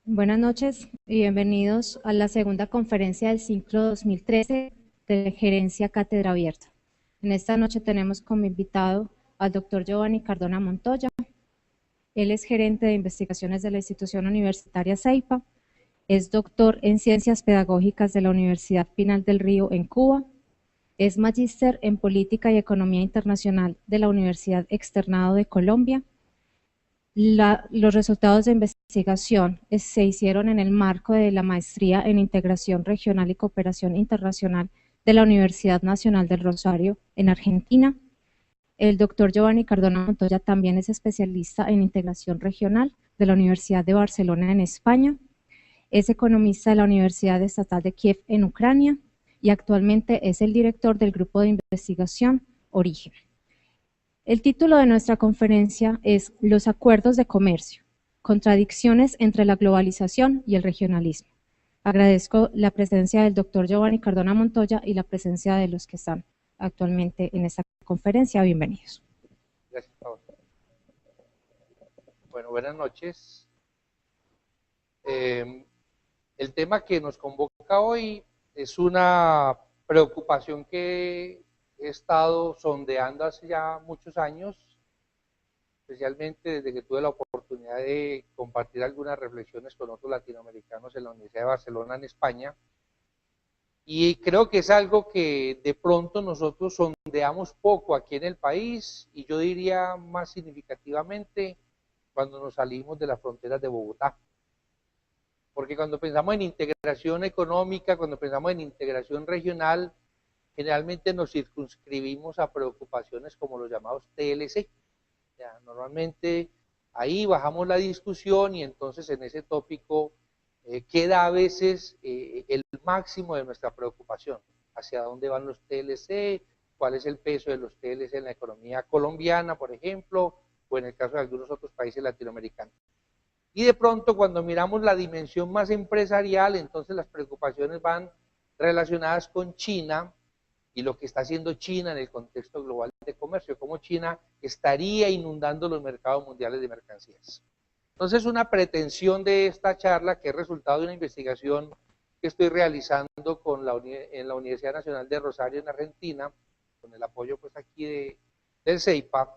Buenas noches y bienvenidos a la segunda conferencia del ciclo 2013 de Gerencia Cátedra Abierta. En esta noche tenemos como invitado al doctor Giovanni Cardona Montoya. Él es gerente de investigaciones de la institución universitaria CEIPA, es doctor en Ciencias Pedagógicas de la Universidad Pinal del Río en Cuba, es magíster en Política y Economía Internacional de la Universidad Externado de Colombia. Los resultados de investigación se hicieron en el marco de la maestría en Integración Regional y Cooperación Internacional de la Universidad Nacional del Rosario en Argentina. El doctor Giovanni Cardona Montoya también es especialista en Integración Regional de la Universidad de Barcelona en España. Es economista de la Universidad Estatal de Kiev en Ucrania y actualmente es el director del Grupo de Investigación Origen. El título de nuestra conferencia es Los acuerdos de comercio, contradicciones entre la globalización y el regionalismo. Agradezco la presencia del doctor Giovanni Cardona Montoya y la presencia de los que están actualmente en esta conferencia. Bienvenidos. Gracias, Paola. Bueno, buenas noches. El tema que nos convoca hoy es una preocupación que he estado sondeando hace ya muchos años, especialmente desde que tuve la oportunidad de compartir algunas reflexiones con otros latinoamericanos en la Universidad de Barcelona, en España. Y creo que es algo que de pronto nosotros sondeamos poco aquí en el país, y yo diría más significativamente cuando nos salimos de las fronteras de Bogotá. Porque cuando pensamos en integración económica, cuando pensamos en integración regional, generalmente nos circunscribimos a preocupaciones como los llamados TLC. Ya, normalmente ahí bajamos la discusión y entonces en ese tópico queda a veces el máximo de nuestra preocupación. ¿Hacia dónde van los TLC? ¿Cuál es el peso de los TLC en la economía colombiana, por ejemplo, o en el caso de algunos otros países latinoamericanos? Y de pronto cuando miramos la dimensión más empresarial, entonces las preocupaciones van relacionadas con China y lo que está haciendo China en el contexto global de comercio, cómo China estaría inundando los mercados mundiales de mercancías. Entonces, una pretensión de esta charla, que es resultado de una investigación que estoy realizando en la Universidad Nacional de Rosario en Argentina, con el apoyo pues aquí del CEIPA,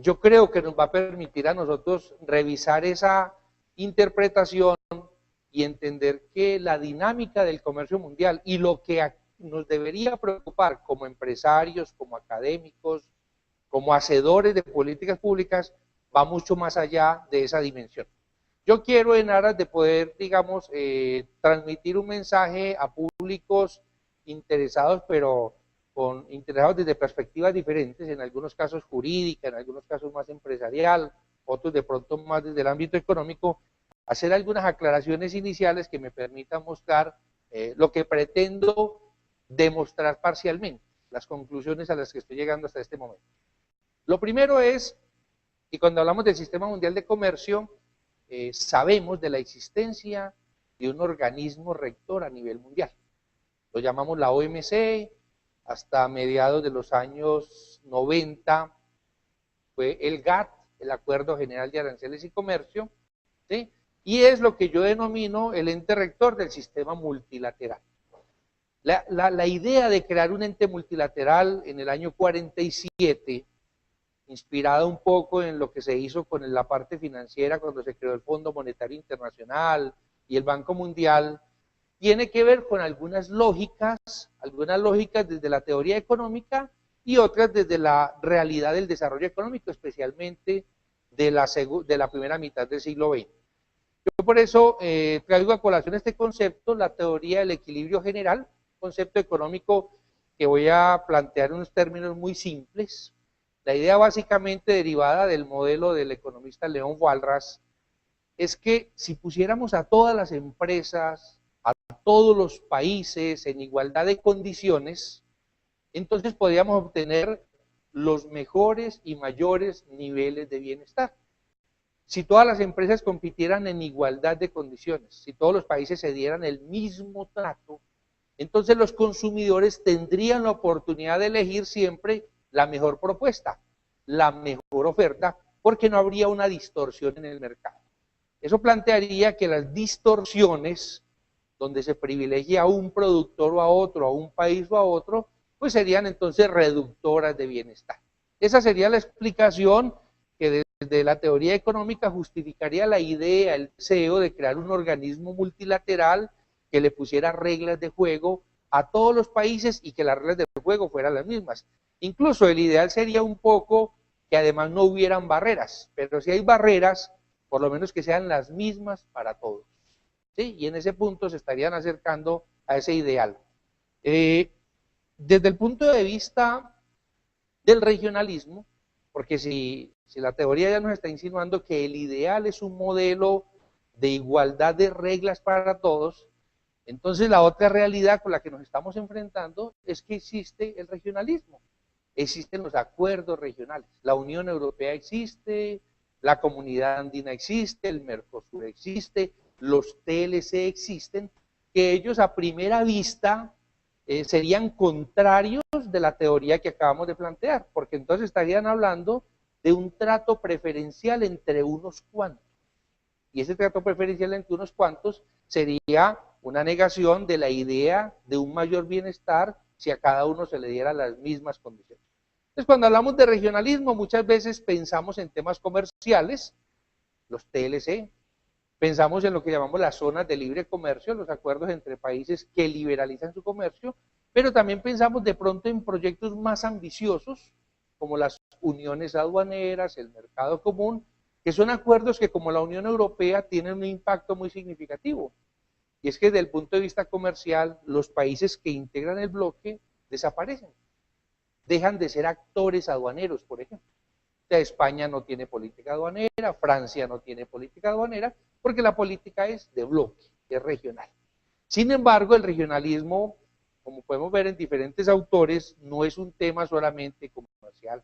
yo creo que nos va a permitir a nosotros revisar esa interpretación y entender que la dinámica del comercio mundial y lo que nos debería preocupar como empresarios, como académicos, como hacedores de políticas públicas, va mucho más allá de esa dimensión. Yo quiero, en aras de poder, digamos, transmitir un mensaje a públicos interesados, pero interesados desde perspectivas diferentes, en algunos casos jurídica, en algunos casos más empresarial, otros de pronto más desde el ámbito económico, hacer algunas aclaraciones iniciales que me permitan mostrar lo que pretendo demostrar parcialmente, las conclusiones a las que estoy llegando hasta este momento. Lo primero es, y cuando hablamos del Sistema Mundial de Comercio, sabemos de la existencia de un organismo rector a nivel mundial. Lo llamamos la OMC, hasta mediados de los años 90 fue el GATT, el Acuerdo General de Aranceles y Comercio, ¿sí? Y es lo que yo denomino el ente rector del sistema multilateral. La idea de crear un ente multilateral en el año 47, inspirada un poco en lo que se hizo con la parte financiera cuando se creó el Fondo Monetario Internacional y el Banco Mundial, tiene que ver con algunas lógicas desde la teoría económica y otras desde la realidad del desarrollo económico, especialmente de la primera mitad del siglo XX. Yo por eso traigo a colación este concepto, la teoría del equilibrio general, concepto económico que voy a plantear en unos términos muy simples. La idea básicamente derivada del modelo del economista León Walras es que si pusiéramos a todas las empresas, a todos los países en igualdad de condiciones, entonces podríamos obtener los mejores y mayores niveles de bienestar. Si todas las empresas compitieran en igualdad de condiciones, si todos los países se dieran el mismo trato, entonces los consumidores tendrían la oportunidad de elegir siempre la mejor propuesta, la mejor oferta, porque no habría una distorsión en el mercado. Eso plantearía que las distorsiones, donde se privilegia a un productor o a otro, a un país o a otro, pues serían entonces reductoras de bienestar. Esa sería la explicación que desde la teoría económica justificaría la idea, el deseo de crear un organismo multilateral que le pusiera reglas de juego a todos los países y que las reglas de juego fueran las mismas. Incluso el ideal sería un poco que además no hubieran barreras, pero si hay barreras, por lo menos que sean las mismas para todos. ¿Sí? Y en ese punto se estarían acercando a ese ideal. Desde el punto de vista del regionalismo, porque si la teoría ya nos está insinuando que el ideal es un modelo de igualdad de reglas para todos, entonces la otra realidad con la que nos estamos enfrentando es que existe el regionalismo, existen los acuerdos regionales, la Unión Europea existe, la Comunidad Andina existe, el Mercosur existe, los TLC existen, que ellos a primera vista serían contrarios de la teoría que acabamos de plantear, porque entonces estarían hablando de un trato preferencial entre unos cuantos. Y ese trato preferencial entre unos cuantos sería una negación de la idea de un mayor bienestar si a cada uno se le diera las mismas condiciones. Entonces, cuando hablamos de regionalismo, muchas veces pensamos en temas comerciales, los TLC, pensamos en lo que llamamos las zonas de libre comercio, los acuerdos entre países que liberalizan su comercio, pero también pensamos de pronto en proyectos más ambiciosos, como las uniones aduaneras, el mercado común, que son acuerdos que como la Unión Europea tienen un impacto muy significativo. Y es que desde el punto de vista comercial, los países que integran el bloque desaparecen, dejan de ser actores aduaneros, por ejemplo. O sea, España no tiene política aduanera, Francia no tiene política aduanera, porque la política es de bloque, es regional. Sin embargo, el regionalismo, como podemos ver en diferentes autores, no es un tema solamente comercial.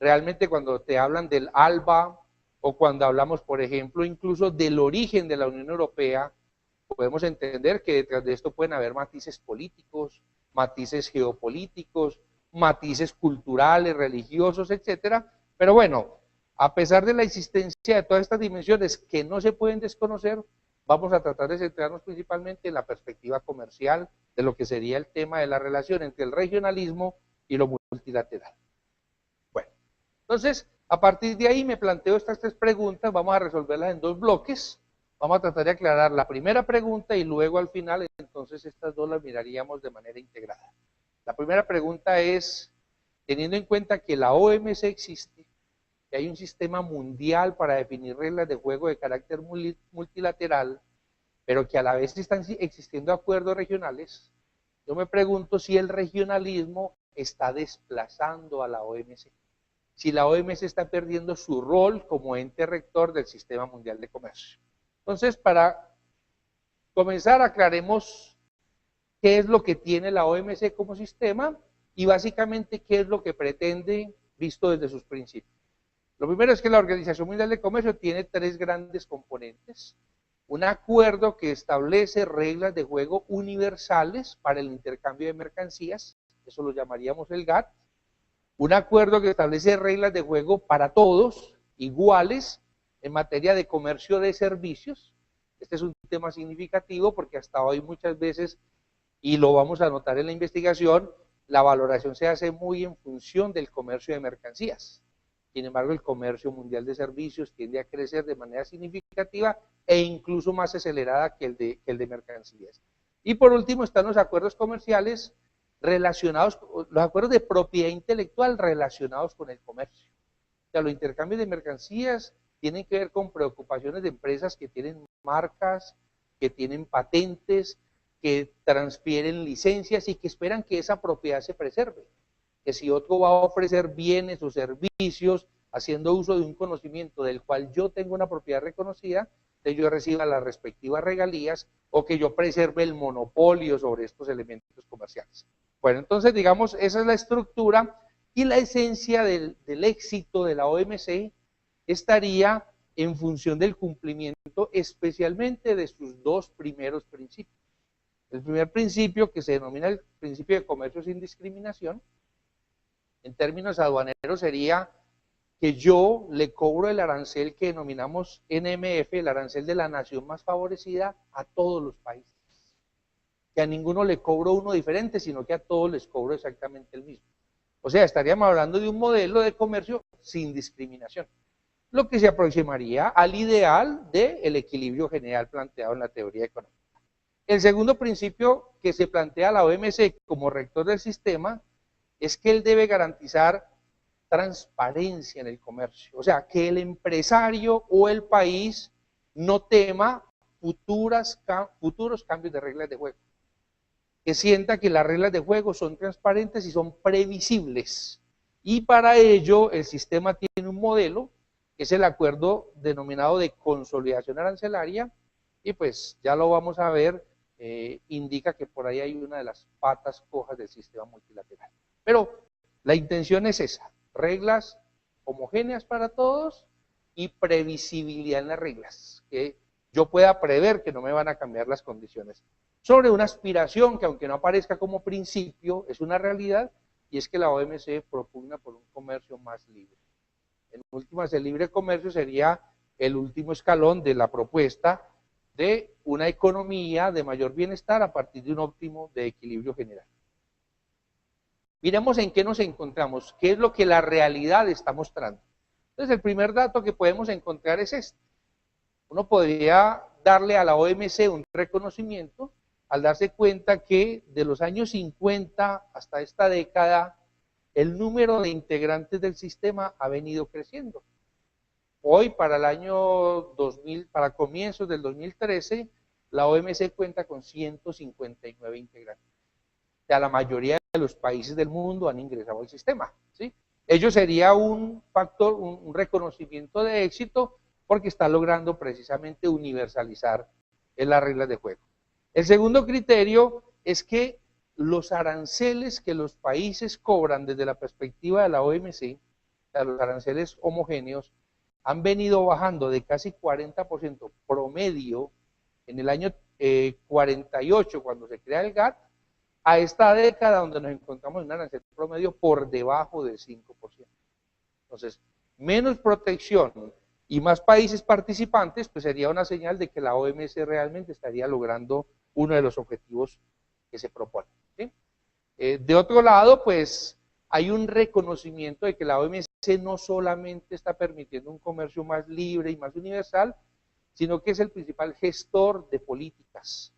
Realmente cuando te hablan del ALBA, o cuando hablamos, por ejemplo, incluso del origen de la Unión Europea, podemos entender que detrás de esto pueden haber matices políticos, matices geopolíticos, matices culturales, religiosos, etcétera. Pero bueno, a pesar de la existencia de todas estas dimensiones que no se pueden desconocer, vamos a tratar de centrarnos principalmente en la perspectiva comercial de lo que sería el tema de la relación entre el regionalismo y lo multilateral. Bueno, entonces, a partir de ahí me planteo estas tres preguntas, vamos a resolverlas en dos bloques. Vamos a tratar de aclarar la primera pregunta y luego al final, entonces estas dos las miraríamos de manera integrada. La primera pregunta es, teniendo en cuenta que la OMC existe, que hay un sistema mundial para definir reglas de juego de carácter multilateral, pero que a la vez están existiendo acuerdos regionales, yo me pregunto si el regionalismo está desplazando a la OMC, si la OMC está perdiendo su rol como ente rector del sistema mundial de comercio. Entonces, para comenzar, aclaremos qué es lo que tiene la OMC como sistema y básicamente qué es lo que pretende visto desde sus principios. Lo primero es que la Organización Mundial de Comercio tiene tres grandes componentes. Un acuerdo que establece reglas de juego universales para el intercambio de mercancías, eso lo llamaríamos el GATT. Un acuerdo que establece reglas de juego para todos, iguales, en materia de comercio de servicios. Este es un tema significativo porque hasta hoy muchas veces, y lo vamos a notar en la investigación, la valoración se hace muy en función del comercio de mercancías. Sin embargo, el comercio mundial de servicios tiende a crecer de manera significativa e incluso más acelerada que el de mercancías. Y por último están los acuerdos comerciales relacionados, los acuerdos de propiedad intelectual relacionados con el comercio. O sea, los intercambios de mercancías tienen que ver con preocupaciones de empresas que tienen marcas, que tienen patentes, que transfieren licencias y que esperan que esa propiedad se preserve. Que si otro va a ofrecer bienes o servicios haciendo uso de un conocimiento del cual yo tengo una propiedad reconocida, que yo reciba las respectivas regalías o que yo preserve el monopolio sobre estos elementos comerciales. Bueno, entonces digamos, esa es la estructura y la esencia del éxito de la OMC estaría en función del cumplimiento especialmente de sus dos primeros principios. El primer principio, que se denomina el principio de comercio sin discriminación, en términos aduaneros sería que yo le cobro el arancel que denominamos NMF, el arancel de la nación más favorecida, a todos los países. Que a ninguno le cobro uno diferente, sino que a todos les cobro exactamente el mismo. O sea, estaríamos hablando de un modelo de comercio sin discriminación, lo que se aproximaría al ideal del equilibrio general planteado en la teoría económica. El segundo principio que se plantea la OMC como rector del sistema es que él debe garantizar transparencia en el comercio, o sea, que el empresario o el país no tema futuros cambios de reglas de juego, que sienta que las reglas de juego son transparentes y son previsibles, y para ello el sistema tiene un modelo, que es el acuerdo denominado de consolidación arancelaria, y pues ya lo vamos a ver, indica que por ahí hay una de las patas cojas del sistema multilateral. Pero la intención es esa, reglas homogéneas para todos y previsibilidad en las reglas, que yo pueda prever que no me van a cambiar las condiciones. Sobre una aspiración que, aunque no aparezca como principio, es una realidad, y es que la OMC propugna por un comercio más libre. En últimas, el libre comercio sería el último escalón de la propuesta de una economía de mayor bienestar a partir de un óptimo de equilibrio general. Miremos en qué nos encontramos, qué es lo que la realidad está mostrando. Entonces, el primer dato que podemos encontrar es este. Uno podría darle a la OMC un reconocimiento al darse cuenta que de los años 50 hasta esta década, el número de integrantes del sistema ha venido creciendo. Hoy, para el año 2000, para comienzos del 2013, la OMC cuenta con 159 integrantes. O sea, la mayoría de los países del mundo han ingresado al sistema, ¿sí? Ello sería un factor, un reconocimiento de éxito, porque está logrando precisamente universalizar las reglas de juego. El segundo criterio es que los aranceles que los países cobran desde la perspectiva de la OMC, o sea, los aranceles homogéneos, han venido bajando de casi 40% promedio en el año 48, cuando se crea el GATT, a esta década donde nos encontramos en un arancel promedio por debajo del 5%. Entonces, menos protección y más países participantes, pues sería una señal de que la OMC realmente estaría logrando uno de los objetivos que se propone, ¿sí? De otro lado, pues hay un reconocimiento de que la OMC no solamente está permitiendo un comercio más libre y más universal, sino que es el principal gestor de políticas.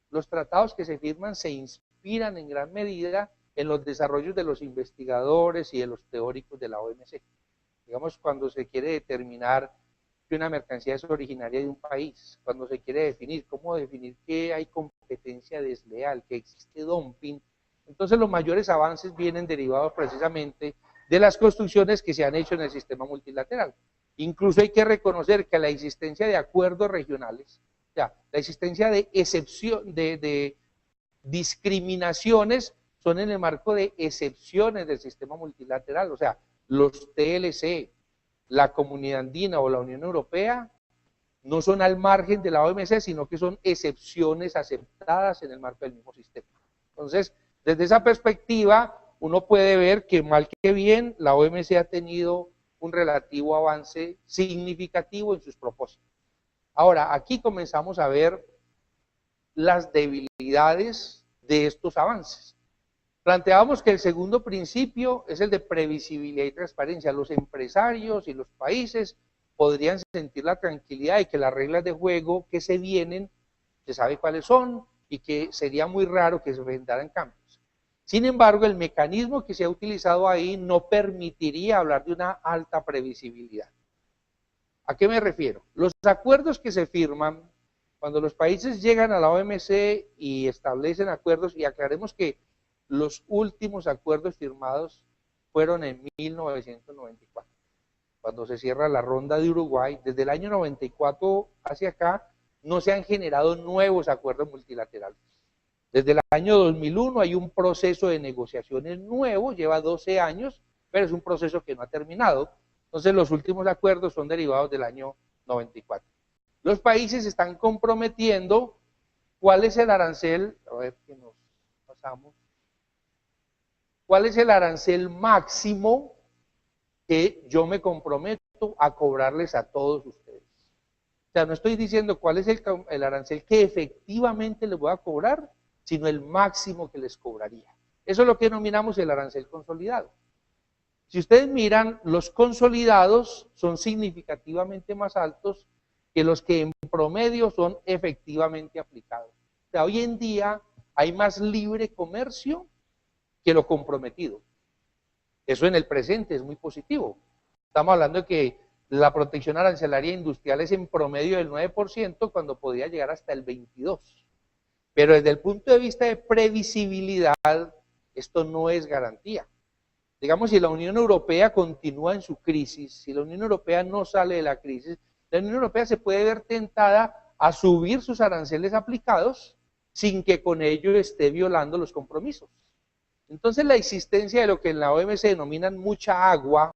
Los tratados que se firman se inspiran en gran medida en los desarrollos de los investigadores y de los teóricos de la OMC. Digamos, cuando se quiere determinar que una mercancía es originaria de un país, cuando se quiere definir cómo definir que hay competencia desleal, que existe dumping, entonces los mayores avances vienen derivados precisamente de las construcciones que se han hecho en el sistema multilateral. Incluso hay que reconocer que la existencia de acuerdos regionales, o sea, la existencia de excepción, de discriminaciones, son en el marco de excepciones del sistema multilateral, o sea, los TLC, la Comunidad Andina o la Unión Europea no son al margen de la OMC, sino que son excepciones aceptadas en el marco del mismo sistema. Entonces, desde esa perspectiva, uno puede ver que mal que bien, la OMC ha tenido un relativo avance significativo en sus propósitos. Ahora, aquí comenzamos a ver las debilidades de estos avances. Planteábamos que el segundo principio es el de previsibilidad y transparencia. Los empresarios y los países podrían sentir la tranquilidad de que las reglas de juego que se vienen, se sabe cuáles son y que sería muy raro que se presentaran cambios. Sin embargo, el mecanismo que se ha utilizado ahí no permitiría hablar de una alta previsibilidad. ¿A qué me refiero? Los acuerdos que se firman, cuando los países llegan a la OMC y establecen acuerdos, y aclaremos que los últimos acuerdos firmados fueron en 1994, cuando se cierra la ronda de Uruguay. Desde el año 94 hacia acá no se han generado nuevos acuerdos multilaterales. Desde el año 2001 hay un proceso de negociaciones nuevo, lleva 12 años, pero es un proceso que no ha terminado. Entonces los últimos acuerdos son derivados del año 94. Los países están comprometiendo cuál es el arancel, a ver que nos pasamos, cuál es el arancel máximo que yo me comprometo a cobrarles a todos ustedes. O sea, no estoy diciendo cuál es el arancel que efectivamente les voy a cobrar, sino el máximo que les cobraría. Eso es lo que denominamos el arancel consolidado. Si ustedes miran, los consolidados son significativamente más altos que los que en promedio son efectivamente aplicados. O sea, hoy en día hay más libre comercio que lo comprometido. Eso en el presente es muy positivo. Estamos hablando de que la protección arancelaria industrial es en promedio del 9% cuando podría llegar hasta el 22%. Pero desde el punto de vista de previsibilidad, esto no es garantía. Digamos, si la Unión Europea continúa en su crisis, si la Unión Europea no sale de la crisis, la Unión Europea se puede ver tentada a subir sus aranceles aplicados sin que con ello esté violando los compromisos. Entonces la existencia de lo que en la OMC denominan mucha agua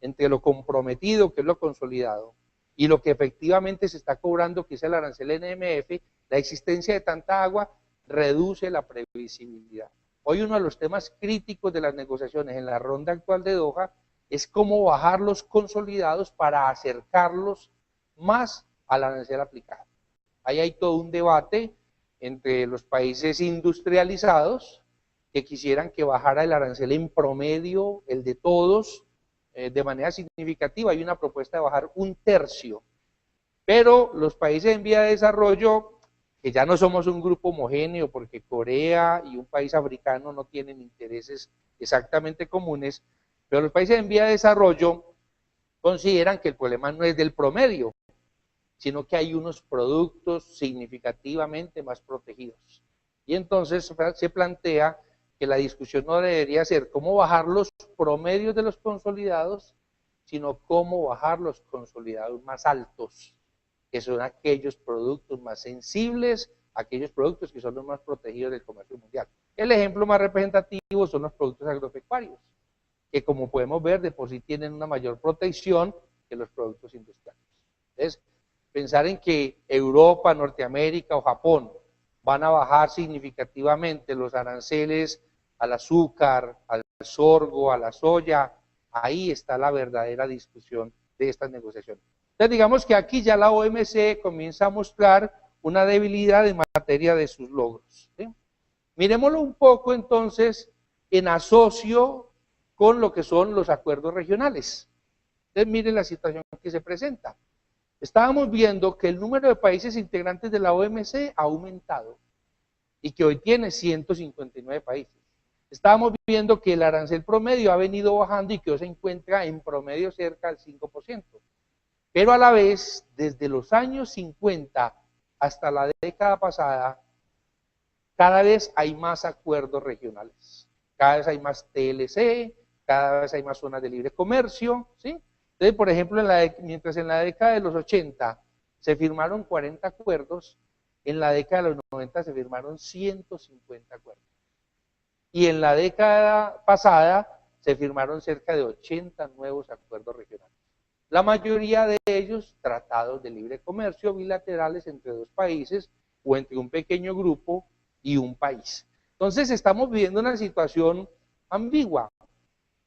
entre lo comprometido, que es lo consolidado, y lo que efectivamente se está cobrando, que es el arancel NMF, la existencia de tanta agua reduce la previsibilidad. Hoy uno de los temas críticos de las negociaciones en la ronda actual de Doha es cómo bajar los consolidados para acercarlos más al arancel aplicado. Ahí hay todo un debate entre los países industrializados que quisieran que bajara el arancel en promedio, el de todos, de manera significativa. Hay una propuesta de bajar 1/3, pero los países en vía de desarrollo, que ya no somos un grupo homogéneo porque Corea y un país africano no tienen intereses exactamente comunes, pero los países en vía de desarrollo consideran que el problema no es del promedio, sino que hay unos productos significativamente más protegidos. Y entonces se plantea que la discusión no debería ser cómo bajar los promedios de los consolidados, sino cómo bajar los consolidados más altos, que son aquellos productos más sensibles, aquellos productos que son los más protegidos del comercio mundial. El ejemplo más representativo son los productos agropecuarios, que como podemos ver de por sí tienen una mayor protección que los productos industriales. Entonces, pensar en que Europa, Norteamérica o Japón van a bajar significativamente los aranceles al azúcar, al sorgo, a la soya, ahí está la verdadera discusión de estas negociaciones. Entonces digamos que aquí ya la OMC comienza a mostrar una debilidad en materia de sus logros, ¿sí? Miremoslo un poco entonces en asocio con lo que son los acuerdos regionales. Entonces miren la situación que se presenta. Estábamos viendo que el número de países integrantes de la OMC ha aumentado y que hoy tiene 159 países. Estábamos viendo que el arancel promedio ha venido bajando y que hoy se encuentra en promedio cerca del 5%. Pero a la vez, desde los años 50 hasta la década pasada, cada vez hay más acuerdos regionales. Cada vez hay más TLC, cada vez hay más zonas de libre comercio, ¿sí? Entonces, por ejemplo, mientras en la década de los 80 se firmaron 40 acuerdos, en la década de los 90 se firmaron 150 acuerdos. Y en la década pasada se firmaron cerca de 80 nuevos acuerdos regionales. La mayoría de ellos tratados de libre comercio bilaterales entre dos países o entre un pequeño grupo y un país. Entonces estamos viviendo una situación ambigua.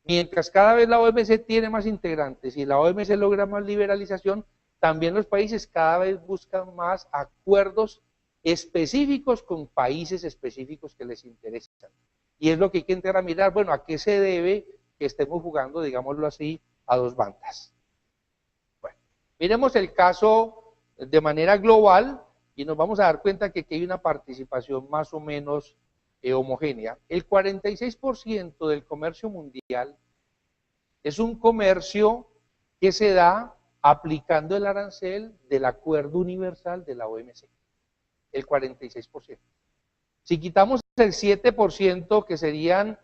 Mientras cada vez la OMC tiene más integrantes y la OMC logra más liberalización, también los países cada vez buscan más acuerdos específicos con países específicos que les interesan. Y es lo que hay que entrar a mirar, bueno, ¿a qué se debe que estemos jugando, digámoslo así, a dos bandas? Bueno, miremos el caso de manera global y nos vamos a dar cuenta que aquí hay una participación más o menos homogénea. El 46% del comercio mundial es un comercio que se da aplicando el arancel del Acuerdo Universal de la OMC. El 46%. Si quitamos el 7%, que serían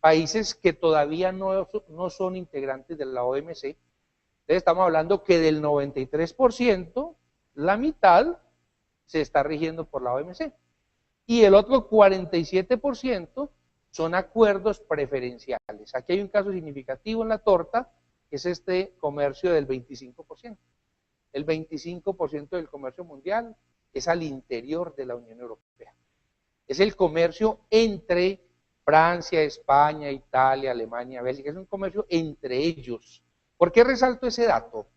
países que todavía no son integrantes de la OMC, entonces estamos hablando que del 93%, la mitad se está rigiendo por la OMC. Y el otro 47% son acuerdos preferenciales. Aquí hay un caso significativo en la torta, que es este comercio del 25%. El 25% del comercio mundial es al interior de la Unión Europea. Es el comercio entre Francia, España, Italia, Alemania, Bélgica, es un comercio entre ellos. ¿Por qué resalto ese dato?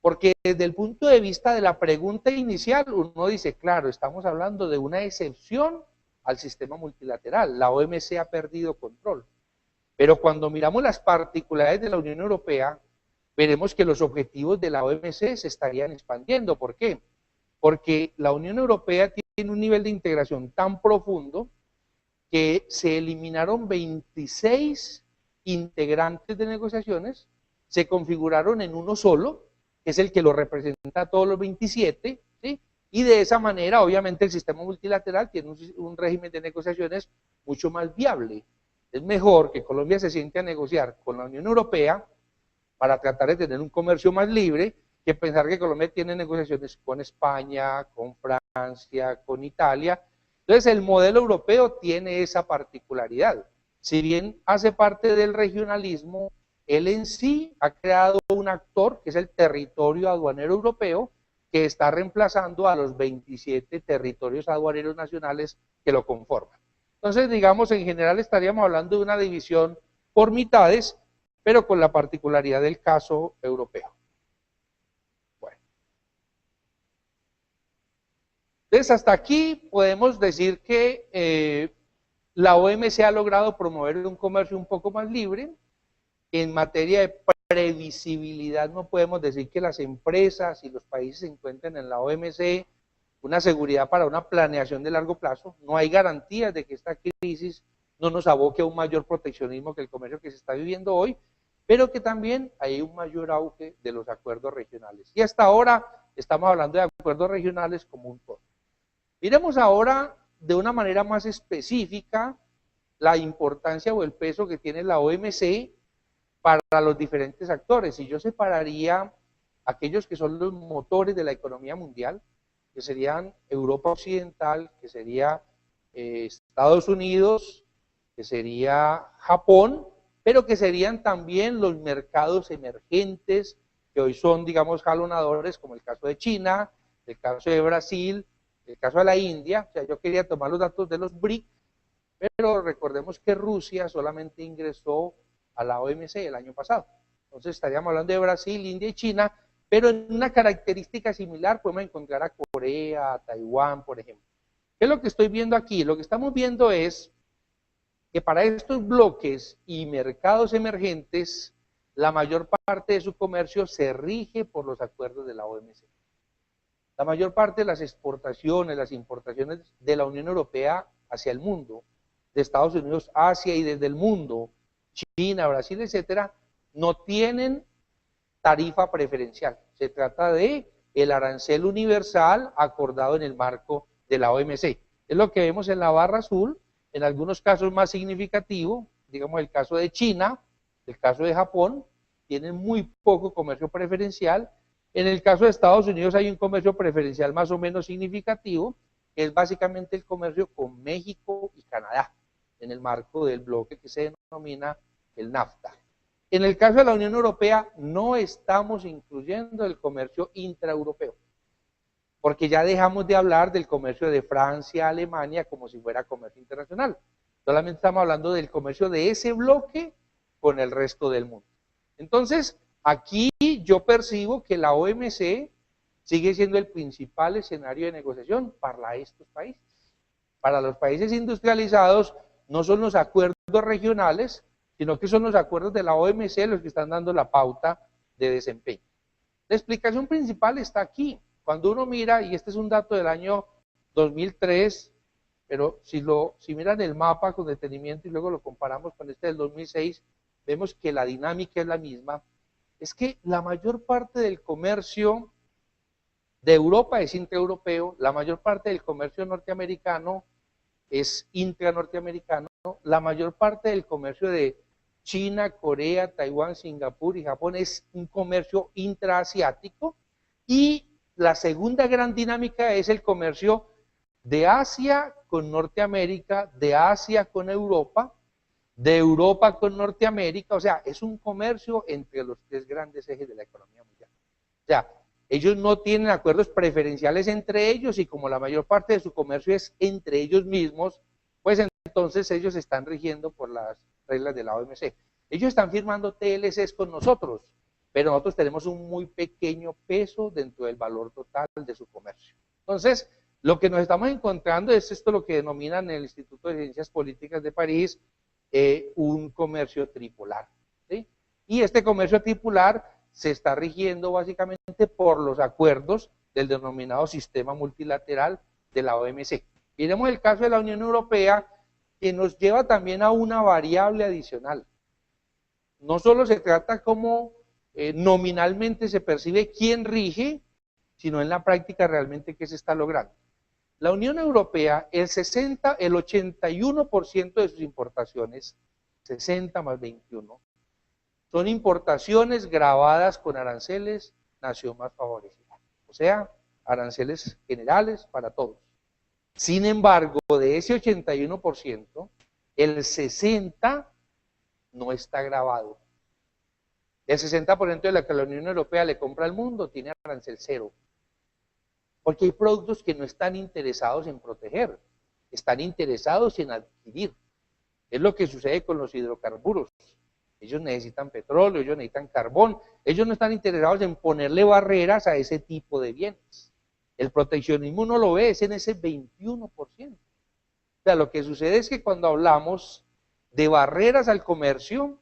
Porque desde el punto de vista de la pregunta inicial, uno dice, claro, estamos hablando de una excepción al sistema multilateral. La OMC ha perdido control. Pero cuando miramos las particularidades de la Unión Europea, veremos que los objetivos de la OMC se estarían expandiendo. ¿Por qué? Porque la Unión Europea tiene un nivel de integración tan profundo que se eliminaron 26 integrantes de negociaciones, se configuraron en uno solo, que es el que lo representa a todos los 27, ¿sí? Y de esa manera, obviamente, el sistema multilateral tiene un régimen de negociaciones mucho más viable. Es mejor que Colombia se siente a negociar con la Unión Europea para tratar de tener un comercio más libre, que pensar que Colombia tiene negociaciones con España, con Francia, con Italia. Entonces, el modelo europeo tiene esa particularidad. Si bien hace parte del regionalismo, él en sí ha creado un actor que es el territorio aduanero europeo, que está reemplazando a los 27 territorios aduaneros nacionales que lo conforman. Entonces, digamos, en general estaríamos hablando de una división por mitades, pero con la particularidad del caso europeo. Bueno. Entonces, hasta aquí podemos decir que la OMC ha logrado promover un comercio un poco más libre. En materia de previsibilidad, no podemos decir que las empresas y los países encuentren en la OMC una seguridad para una planeación de largo plazo. No hay garantías de que esta crisis no nos aboque a un mayor proteccionismo que el comercio que se está viviendo hoy, pero que también hay un mayor auge de los acuerdos regionales. Y hasta ahora estamos hablando de acuerdos regionales como un todo. Miremos ahora de una manera más específica la importancia o el peso que tiene la OMC para los diferentes actores. Y yo separaría aquellos que son los motores de la economía mundial, que serían Europa Occidental, que sería Estados Unidos, que sería Japón, pero que serían también los mercados emergentes, que hoy son, digamos, jalonadores, como el caso de China, el caso de Brasil, el caso de la India. O sea, yo quería tomar los datos de los BRIC, pero recordemos que Rusia solamente ingresó a la OMC el año pasado. Entonces estaríamos hablando de Brasil, India y China, pero en una característica similar podemos encontrar a Corea, a Taiwán, por ejemplo. ¿Qué es lo que estoy viendo aquí? Lo que estamos viendo es que para estos bloques y mercados emergentes, la mayor parte de su comercio se rige por los acuerdos de la OMC. La mayor parte de las exportaciones, las importaciones de la Unión Europea hacia el mundo, de Estados Unidos hacia y desde el mundo, China, Brasil, etcétera, no tienen tarifa preferencial. Se trata de el arancel universal acordado en el marco de la OMC. Es lo que vemos en la barra azul, en algunos casos más significativo, digamos el caso de China, el caso de Japón, tienen muy poco comercio preferencial. En el caso de Estados Unidos hay un comercio preferencial más o menos significativo, que es básicamente el comercio con México y Canadá, en el marco del bloque que se denomina el NAFTA. En el caso de la Unión Europea no estamos incluyendo el comercio intraeuropeo, porque ya dejamos de hablar del comercio de Francia, Alemania, como si fuera comercio internacional. Solamente estamos hablando del comercio de ese bloque con el resto del mundo. Entonces, aquí yo percibo que la OMC sigue siendo el principal escenario de negociación para estos países. Para los países industrializados no son los acuerdos regionales, sino que son los acuerdos de la OMC los que están dando la pauta de desempeño. La explicación principal está aquí. Cuando uno mira, y este es un dato del año 2003, pero si miran el mapa con detenimiento y luego lo comparamos con este del 2006, vemos que la dinámica es la misma. Es que la mayor parte del comercio de Europa es intraeuropeo, la mayor parte del comercio norteamericano es intranorteamericano, la mayor parte del comercio de China, Corea, Taiwán, Singapur y Japón es un comercio intraasiático, y la segunda gran dinámica es el comercio de Asia con Norteamérica, de Asia con Europa, de Europa con Norteamérica. O sea, es un comercio entre los tres grandes ejes de la economía mundial. O sea, ellos no tienen acuerdos preferenciales entre ellos, y como la mayor parte de su comercio es entre ellos mismos, pues entonces ellos están rigiendo por las reglas de la OMC. Ellos están firmando TLCs con nosotros, pero nosotros tenemos un muy pequeño peso dentro del valor total de su comercio. Entonces, lo que nos estamos encontrando es esto lo que denominan en el Instituto de Ciencias Políticas de París un comercio tripolar, ¿sí? Y este comercio tripolar se está rigiendo básicamente por los acuerdos del denominado sistema multilateral de la OMC. Miremos el caso de la Unión Europea, que nos lleva también a una variable adicional. No solo se trata como nominalmente se percibe quién rige, sino en la práctica realmente qué se está logrando. La Unión Europea, el 81% de sus importaciones, 60 más 21, son importaciones grabadas con aranceles nación más favorecida. O sea, aranceles generales para todos. Sin embargo, de ese 81%, el 60% no está grabado. El 60% de la que la Unión Europea le compra al mundo tiene arancel cero. Porque hay productos que no están interesados en proteger, están interesados en adquirir. Es lo que sucede con los hidrocarburos. Ellos necesitan petróleo, ellos necesitan carbón, ellos no están interesados en ponerle barreras a ese tipo de bienes. El proteccionismo uno lo ve, es en ese 21%. O sea, lo que sucede es que cuando hablamos de barreras al comercio,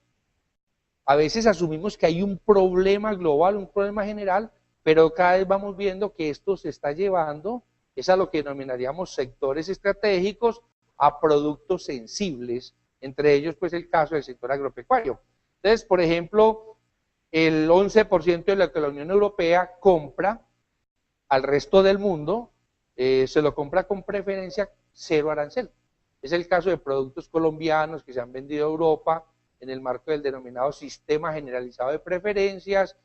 a veces asumimos que hay un problema global, un problema general, pero cada vez vamos viendo que esto se está llevando, es a lo que denominaríamos sectores estratégicos, a productos sensibles, entre ellos pues el caso del sector agropecuario. Entonces, por ejemplo, el 11% de lo que la Unión Europea compra al resto del mundo, se lo compra con preferencia cero arancel. Es el caso de productos colombianos que se han vendido a Europa en el marco del denominado Sistema Generalizado de Preferencias,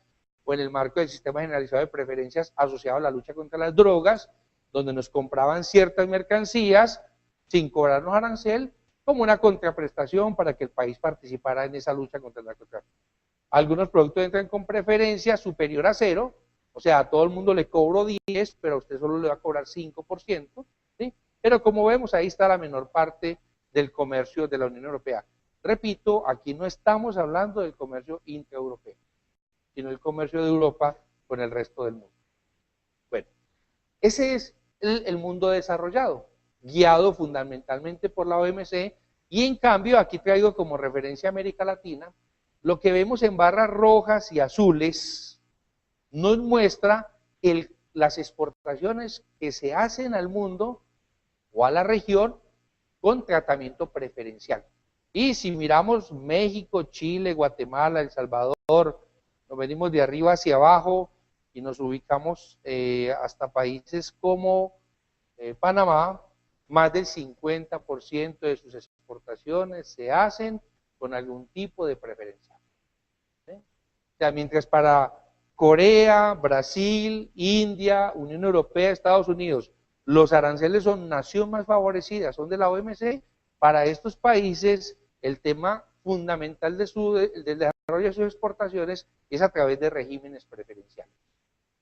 o en el marco del Sistema Generalizado de Preferencias asociado a la lucha contra las drogas, donde nos compraban ciertas mercancías sin cobrarnos arancel, como una contraprestación para que el país participara en esa lucha contra el narcotráfico. Algunos productos entran con preferencia superior a cero, o sea, a todo el mundo le cobro 10, pero a usted solo le va a cobrar 5%, ¿sí? Pero como vemos, ahí está la menor parte del comercio de la Unión Europea. Repito, aquí no estamos hablando del comercio intraeuropeo, sino el comercio de Europa con el resto del mundo. Bueno, ese es el mundo desarrollado, guiado fundamentalmente por la OMC, y en cambio aquí traigo como referencia a América Latina, lo que vemos en barras rojas y azules nos muestra las exportaciones que se hacen al mundo o a la región con tratamiento preferencial. Y si miramos México, Chile, Guatemala, El Salvador, nos venimos de arriba hacia abajo y nos ubicamos hasta países como Panamá, más del 50% de sus exportaciones se hacen con algún tipo de preferencia. ¿Sí? O sea, mientras para Corea, Brasil, India, Unión Europea, Estados Unidos, los aranceles son nación más favorecida, son de la OMC, para estos países el tema fundamental del desarrollo de sus exportaciones es a través de regímenes preferenciales.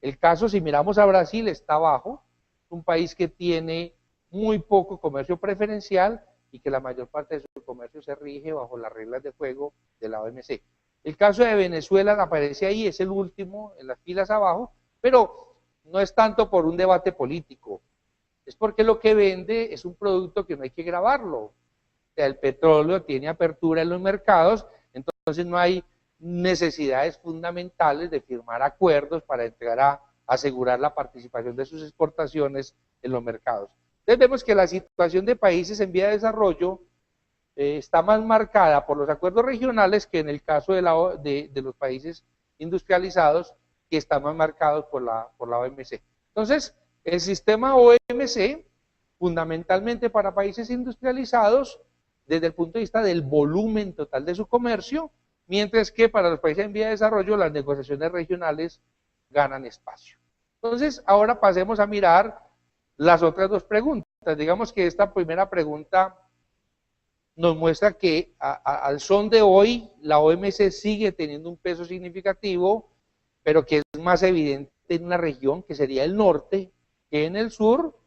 El caso, si miramos a Brasil, está abajo, un país que tiene muy poco comercio preferencial y que la mayor parte de su comercio se rige bajo las reglas de juego de la OMC. El caso de Venezuela aparece ahí, es el último en las filas abajo, pero no es tanto por un debate político, es porque lo que vende es un producto que no hay que grabarlo. O sea, el petróleo tiene apertura en los mercados, entonces no hay necesidades fundamentales de firmar acuerdos para entrar a asegurar la participación de sus exportaciones en los mercados. Entonces vemos que la situación de países en vía de desarrollo está más marcada por los acuerdos regionales que en el caso de los países industrializados, que están más marcados por la OMC. Entonces, el sistema OMC, fundamentalmente para países industrializados, desde el punto de vista del volumen total de su comercio, mientras que para los países en vía de desarrollo las negociaciones regionales ganan espacio. Entonces, ahora pasemos a mirar las otras dos preguntas. Digamos que esta primera pregunta nos muestra que al son de hoy la OMC sigue teniendo un peso significativo, pero que es más evidente en una región que sería el norte que en el sur,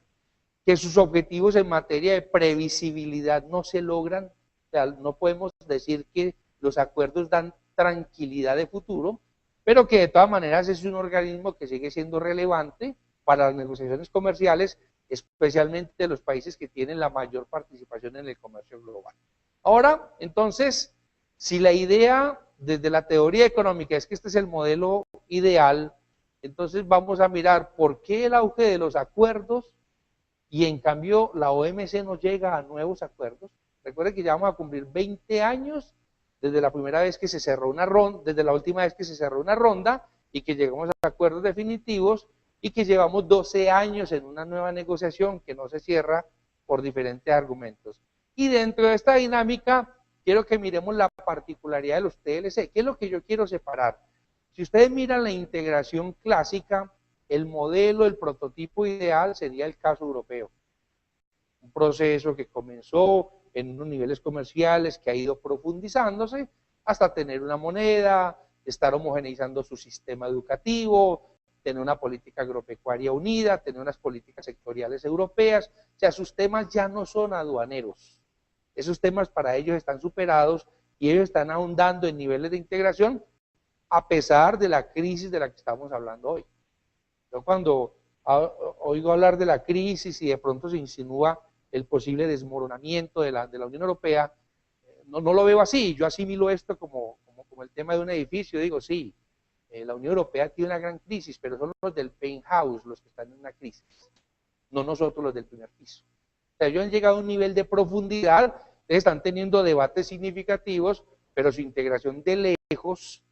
que sus objetivos en materia de previsibilidad no se logran. O sea, no podemos decir que los acuerdos dan tranquilidad de futuro, pero que de todas maneras es un organismo que sigue siendo relevante para las negociaciones comerciales, especialmente de los países que tienen la mayor participación en el comercio global. Ahora, entonces, si la idea desde la teoría económica es que este es el modelo ideal, entonces vamos a mirar por qué el auge de los acuerdos y en cambio la OMC no llega a nuevos acuerdos. Recuerden que ya vamos a cumplir 20 años desde la primera vez que se cerró una ronda, desde la última vez que se cerró una ronda y que llegamos a acuerdos definitivos y que llevamos 12 años en una nueva negociación que no se cierra por diferentes argumentos. Y dentro de esta dinámica quiero que miremos la particularidad de los TLC. ¿Qué es lo que yo quiero separar? Si ustedes miran la integración clásica, el modelo, el prototipo ideal sería el caso europeo. Un proceso que comenzó en unos niveles comerciales que ha ido profundizándose hasta tener una moneda, estar homogeneizando su sistema educativo, tener una política agropecuaria unida, tener unas políticas sectoriales europeas. O sea, sus temas ya no son aduaneros. Esos temas para ellos están superados y ellos están ahondando en niveles de integración a pesar de la crisis de la que estamos hablando hoy. Yo cuando oigo hablar de la crisis y de pronto se insinúa el posible desmoronamiento de la Unión Europea, no lo veo así. Yo asimilo esto como el tema de un edificio. Digo, sí, la Unión Europea tiene una gran crisis, pero son los del penthouse los que están en una crisis, no nosotros los del primer piso. O sea, ellos han llegado a un nivel de profundidad, están teniendo debates significativos, pero su integración de lejos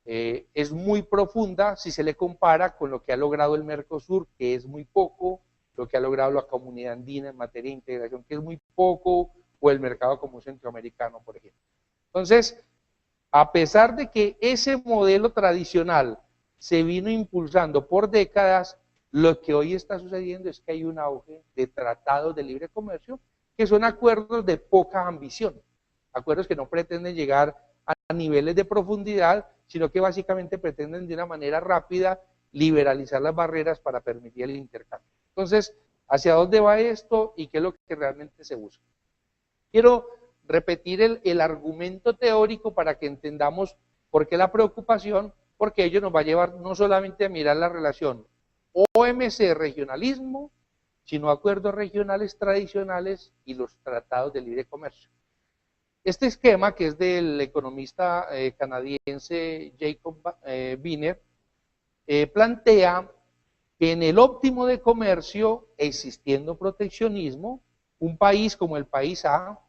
es muy profunda si se le compara con lo que ha logrado el Mercosur, que es muy poco, lo que ha logrado la Comunidad Andina en materia de integración, que es muy poco, o el mercado común centroamericano, por ejemplo. Entonces, a pesar de que ese modelo tradicional se vino impulsando por décadas, lo que hoy está sucediendo es que hay un auge de tratados de libre comercio que son acuerdos de poca ambición, acuerdos que no pretenden llegar a niveles de profundidad, sino que básicamente pretenden de una manera rápida liberalizar las barreras para permitir el intercambio. Entonces, ¿hacia dónde va esto y qué es lo que realmente se busca? Quiero repetir el argumento teórico para que entendamos por qué la preocupación, porque ello nos va a llevar no solamente a mirar la relación OMC regionalismo, sino acuerdos regionales tradicionales y los tratados de libre comercio. Este esquema, que es del economista canadiense Jacob Wiener, plantea que en el óptimo de comercio, existiendo proteccionismo, un país como el país A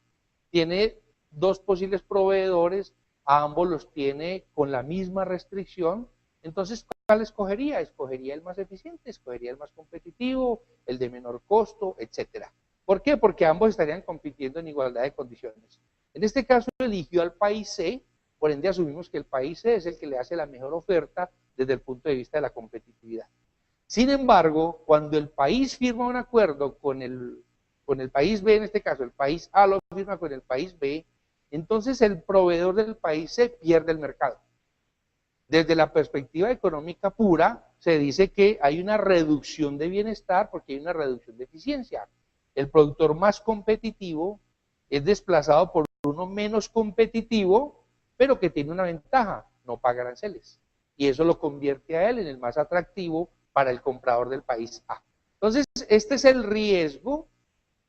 tiene dos posibles proveedores, a ambos los tiene con la misma restricción. Entonces, ¿cuál escogería? Escogería el más eficiente, escogería el más competitivo, el de menor costo, etc. ¿Por qué? Porque ambos estarían compitiendo en igualdad de condiciones. En este caso eligió al país C, por ende asumimos que el país C es el que le hace la mejor oferta desde el punto de vista de la competitividad. Sin embargo, cuando el país firma un acuerdo con el país B, en este caso el país A lo firma con el país B, entonces el proveedor del país C pierde el mercado. Desde la perspectiva económica pura, se dice que hay una reducción de bienestar porque hay una reducción de eficiencia. El productor más competitivo es desplazado por uno menos competitivo, pero que tiene una ventaja, no paga aranceles. Y eso lo convierte a él en el más atractivo para el comprador del país A. Entonces, este es el riesgo,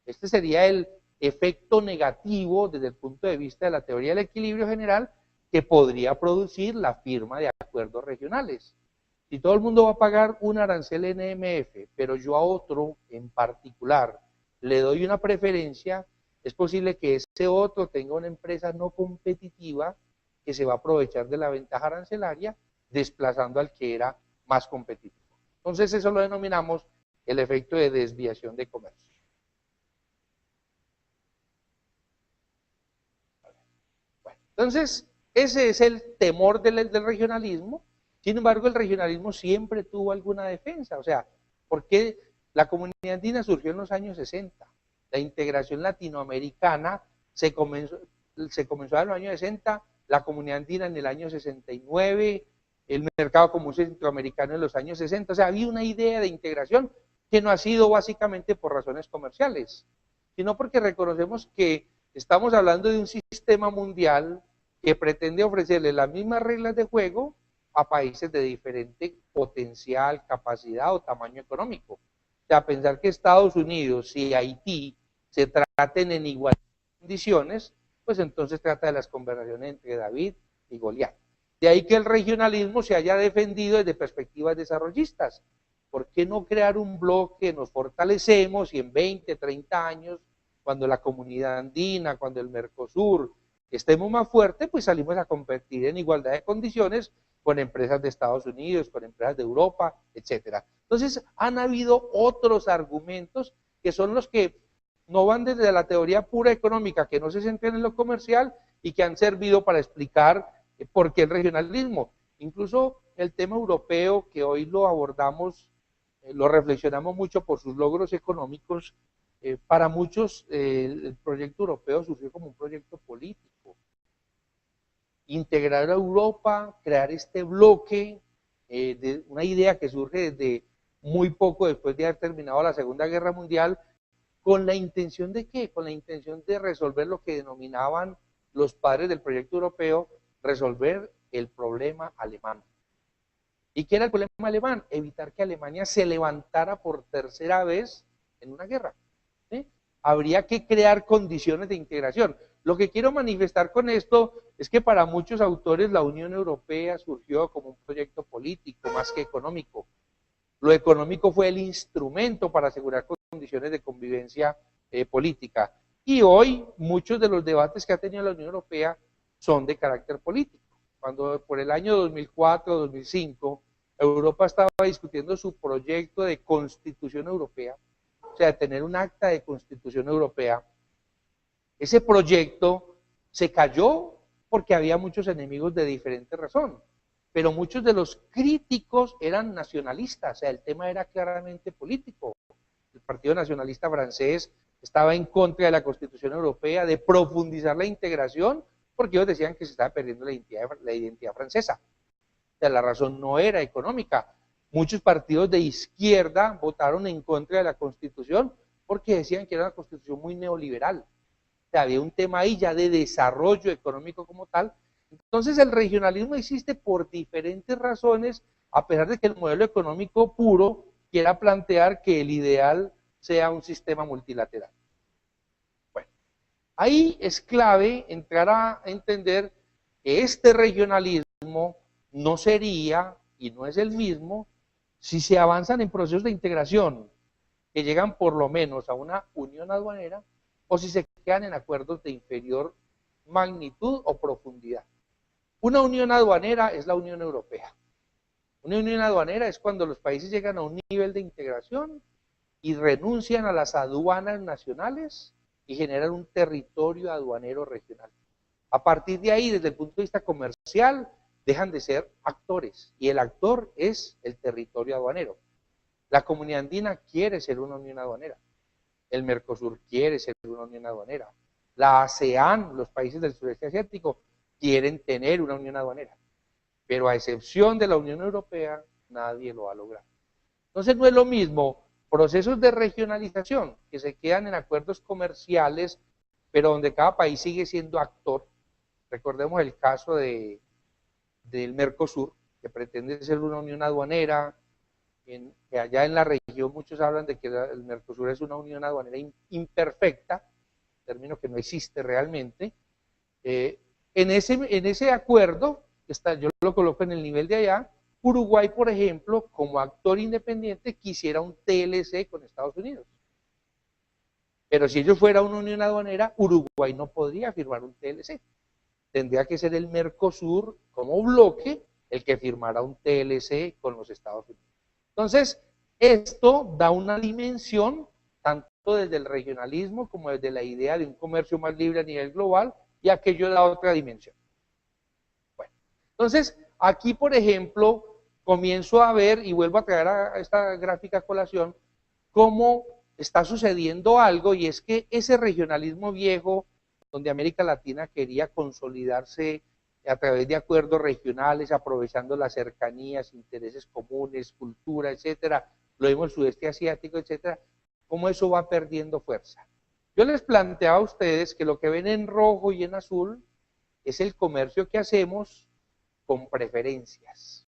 este sería el efecto negativo desde el punto de vista de la teoría del equilibrio general que podría producir la firma de acuerdos regionales. Si todo el mundo va a pagar un arancel NMF, pero yo a otro en particular le doy una preferencia, es posible que ese otro tenga una empresa no competitiva que se va a aprovechar de la ventaja arancelaria, desplazando al que era más competitivo. Entonces eso lo denominamos el efecto de desviación de comercio. Bueno, entonces ese es el temor del regionalismo. Sin embargo, el regionalismo siempre tuvo alguna defensa. O sea, ¿por qué la Comunidad Andina surgió en los años 60? La integración latinoamericana se comenzó en los años 60, la Comunidad Andina en el año 69, el mercado común centroamericano en los años 60. O sea, había una idea de integración, que no ha sido básicamente por razones comerciales, sino porque reconocemos que estamos hablando de un sistema mundial que pretende ofrecerle las mismas reglas de juego a países de diferente potencial, capacidad o tamaño económico. O sea, pensar que Estados Unidos y Haití se traten en igualdad de condiciones, pues entonces trata de las conversaciones entre David y Goliat. De ahí que el regionalismo se haya defendido desde perspectivas desarrollistas. ¿Por qué no crear un bloque, nos fortalecemos y en 20, 30 años, cuando la comunidad andina, cuando el Mercosur estemos más fuertes, pues salimos a competir en igualdad de condiciones con empresas de Estados Unidos, con empresas de Europa, etcétera? Entonces, han habido otros argumentos que son los que no van desde la teoría pura económica, que no se centran en lo comercial y que han servido para explicar por qué el regionalismo. Incluso el tema europeo, que hoy lo abordamos, lo reflexionamos mucho por sus logros económicos, para muchos el proyecto europeo surgió como un proyecto político. Integrar a Europa, crear este bloque, de una idea que surge desde muy poco después de haber terminado la Segunda Guerra Mundial, ¿con la intención de qué? Con la intención de resolver lo que denominaban los padres del proyecto europeo, resolver el problema alemán. ¿Y qué era el problema alemán? Evitar que Alemania se levantara por tercera vez en una guerra. ¿Sí? Habría que crear condiciones de integración. Lo que quiero manifestar con esto es que para muchos autores la Unión Europea surgió como un proyecto político más que económico. Lo económico fue el instrumento para asegurar condiciones de convivencia política. Y hoy muchos de los debates que ha tenido la Unión Europea son de carácter político. Cuando por el año 2004-2005 Europa estaba discutiendo su proyecto de constitución europea, o sea, de tener un acta de constitución europea, ese proyecto se cayó porque había muchos enemigos de diferente razón, pero muchos de los críticos eran nacionalistas, o sea, el tema era claramente político. El Partido Nacionalista Francés estaba en contra de la Constitución Europea, de profundizar la integración, porque ellos decían que se estaba perdiendo la identidad francesa. O sea, la razón no era económica. Muchos partidos de izquierda votaron en contra de la Constitución porque decían que era una Constitución muy neoliberal. O sea, había un tema ahí ya de desarrollo económico como tal. Entonces el regionalismo existe por diferentes razones, a pesar de que el modelo económico puro quiera plantear que el ideal sea un sistema multilateral. Bueno, ahí es clave entrar a entender que este regionalismo no sería y no es el mismo si se avanzan en procesos de integración que llegan por lo menos a una unión aduanera o si se quedan en acuerdos de inferior magnitud o profundidad. Una unión aduanera es la Unión Europea. Una unión aduanera es cuando los países llegan a un nivel de integración y renuncian a las aduanas nacionales y generan un territorio aduanero regional. A partir de ahí, desde el punto de vista comercial, dejan de ser actores y el actor es el territorio aduanero. La comunidad andina quiere ser una unión aduanera. El Mercosur quiere ser una unión aduanera. La ASEAN, los países del sureste asiático, quieren tener una unión aduanera. Pero a excepción de la Unión Europea, nadie lo ha logrado. Entonces no es lo mismo procesos de regionalización que se quedan en acuerdos comerciales, pero donde cada país sigue siendo actor. Recordemos el caso del Mercosur, que pretende ser una unión aduanera, que allá en la región muchos hablan de que el Mercosur es una unión aduanera imperfecta, término que no existe realmente. En ese acuerdo, yo lo coloco en el nivel de allá, Uruguay, por ejemplo, como actor independiente, quisiera un TLC con Estados Unidos. Pero si ello fuera una unión aduanera, Uruguay no podría firmar un TLC. Tendría que ser el Mercosur como bloque el que firmara un TLC con los Estados Unidos. Entonces, esto da una dimensión, tanto desde el regionalismo como desde la idea de un comercio más libre a nivel global, y aquello da otra dimensión. Bueno, entonces, aquí, por ejemplo, comienzo a ver, y vuelvo a traer a esta gráfica a colación, cómo está sucediendo algo, y es que ese regionalismo viejo, donde América Latina quería consolidarse a través de acuerdos regionales, aprovechando las cercanías, intereses comunes, cultura, etcétera, lo mismo el sudeste asiático, etcétera, cómo eso va perdiendo fuerza. Yo les planteaba a ustedes que lo que ven en rojo y en azul es el comercio que hacemos con preferencias.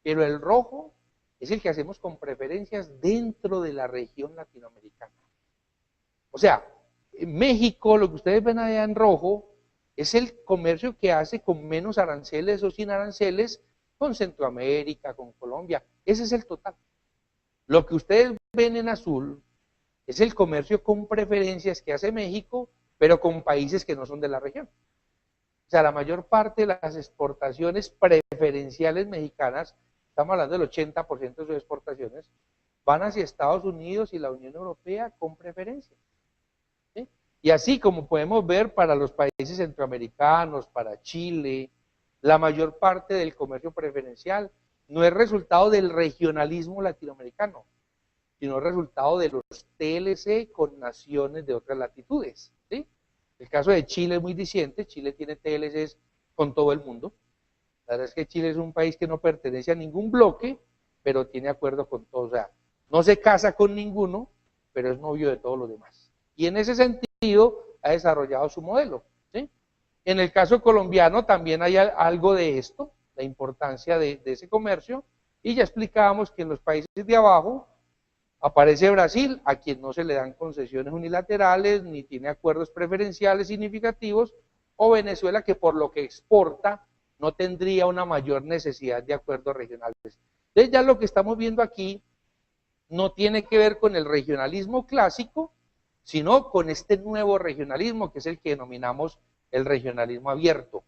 Pero el rojo es el que hacemos con preferencias dentro de la región latinoamericana. O sea, en México, lo que ustedes ven allá en rojo, es el comercio que hace con menos aranceles o sin aranceles con Centroamérica, con Colombia. Ese es el total. Lo que ustedes ven en azul es el comercio con preferencias que hace México, pero con países que no son de la región. O sea, la mayor parte de las exportaciones preferenciales mexicanas, estamos hablando del 80% de sus exportaciones, van hacia Estados Unidos y la Unión Europea con preferencias. ¿Sí? Y así como podemos ver para los países centroamericanos, para Chile, la mayor parte del comercio preferencial no es resultado del regionalismo latinoamericano, sino resultado de los TLC con naciones de otras latitudes. ¿Sí? El caso de Chile es muy diciente, Chile tiene TLCs con todo el mundo. La verdad es que Chile es un país que no pertenece a ningún bloque, pero tiene acuerdo con todos. O sea, no se casa con ninguno, pero es novio de todos los demás. Y en ese sentido ha desarrollado su modelo. ¿Sí? En el caso colombiano también hay algo de esto, la importancia de ese comercio, y ya explicábamos que en los países de abajo aparece Brasil, a quien no se le dan concesiones unilaterales, ni tiene acuerdos preferenciales significativos, o Venezuela, que por lo que exporta no tendría una mayor necesidad de acuerdos regionales. Entonces ya lo que estamos viendo aquí no tiene que ver con el regionalismo clásico, sino con este nuevo regionalismo, que es el que denominamos el regionalismo abierto.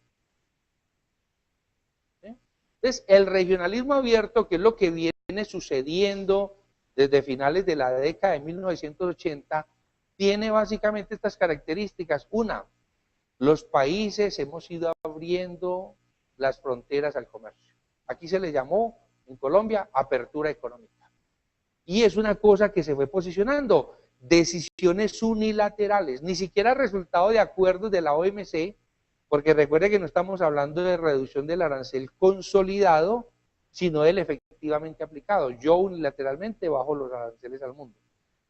¿Sí? Entonces, el regionalismo abierto, que es lo que viene sucediendo desde finales de la década de 1980, tiene básicamente estas características. Una, los países hemos ido abriendo las fronteras al comercio. Aquí se le llamó, en Colombia, apertura económica. Y es una cosa que se fue posicionando. Decisiones unilaterales, ni siquiera resultado de acuerdos de la OMC, porque recuerde que no estamos hablando de reducción del arancel consolidado, sino del efectivamente aplicado. Yo unilateralmente bajo los aranceles al mundo.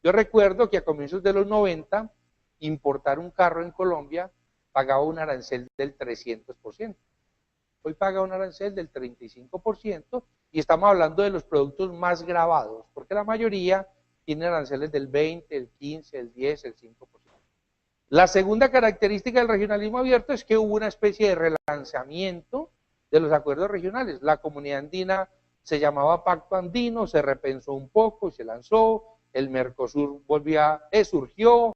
Yo recuerdo que a comienzos de los 90, importar un carro en Colombia pagaba un arancel del 300%. Hoy paga un arancel del 35% y estamos hablando de los productos más gravados, porque la mayoría tiene aranceles del 20, el 15, el 10, el 5%. La segunda característica del regionalismo abierto es que hubo una especie de relanzamiento de los acuerdos regionales. La comunidad andina se llamaba Pacto Andino, se repensó un poco y se lanzó, el Mercosur surgió,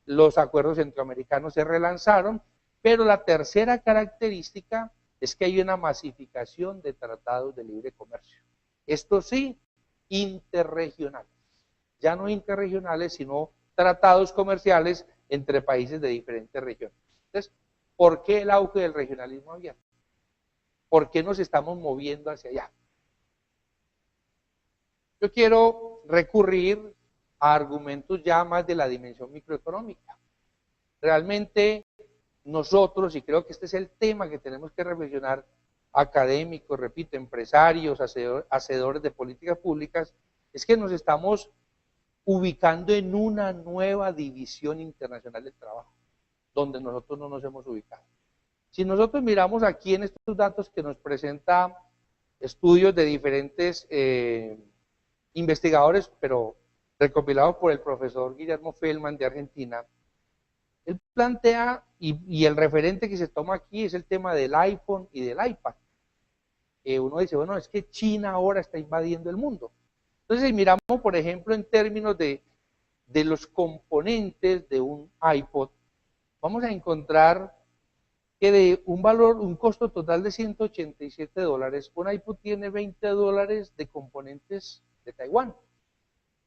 los acuerdos centroamericanos se relanzaron, pero la tercera característica es que hay una masificación de tratados de libre comercio. Esto sí, interregionales. Ya no interregionales, sino tratados comerciales entre países de diferentes regiones. Entonces, ¿por qué el auge del regionalismo abierto? ¿Por qué nos estamos moviendo hacia allá? Yo quiero recurrir a argumentos ya más de la dimensión microeconómica. Realmente nosotros, y creo que este es el tema que tenemos que reflexionar, académicos, repito, empresarios, hacedores de políticas públicas, es que nos estamos ubicando en una nueva división internacional del trabajo, donde nosotros no nos hemos ubicado. Si nosotros miramos aquí en estos datos que nos presenta estudios de diferentes investigadores, pero recopilados por el profesor Guillermo Feldman de Argentina, él plantea, y el referente que se toma aquí es el tema del iPhone y del iPad. Uno dice, bueno, es que China ahora está invadiendo el mundo. Entonces, si miramos, por ejemplo, en términos de los componentes de un iPod, vamos a encontrar que de un costo total de $187, un iPod tiene $20 de componentes de Taiwán,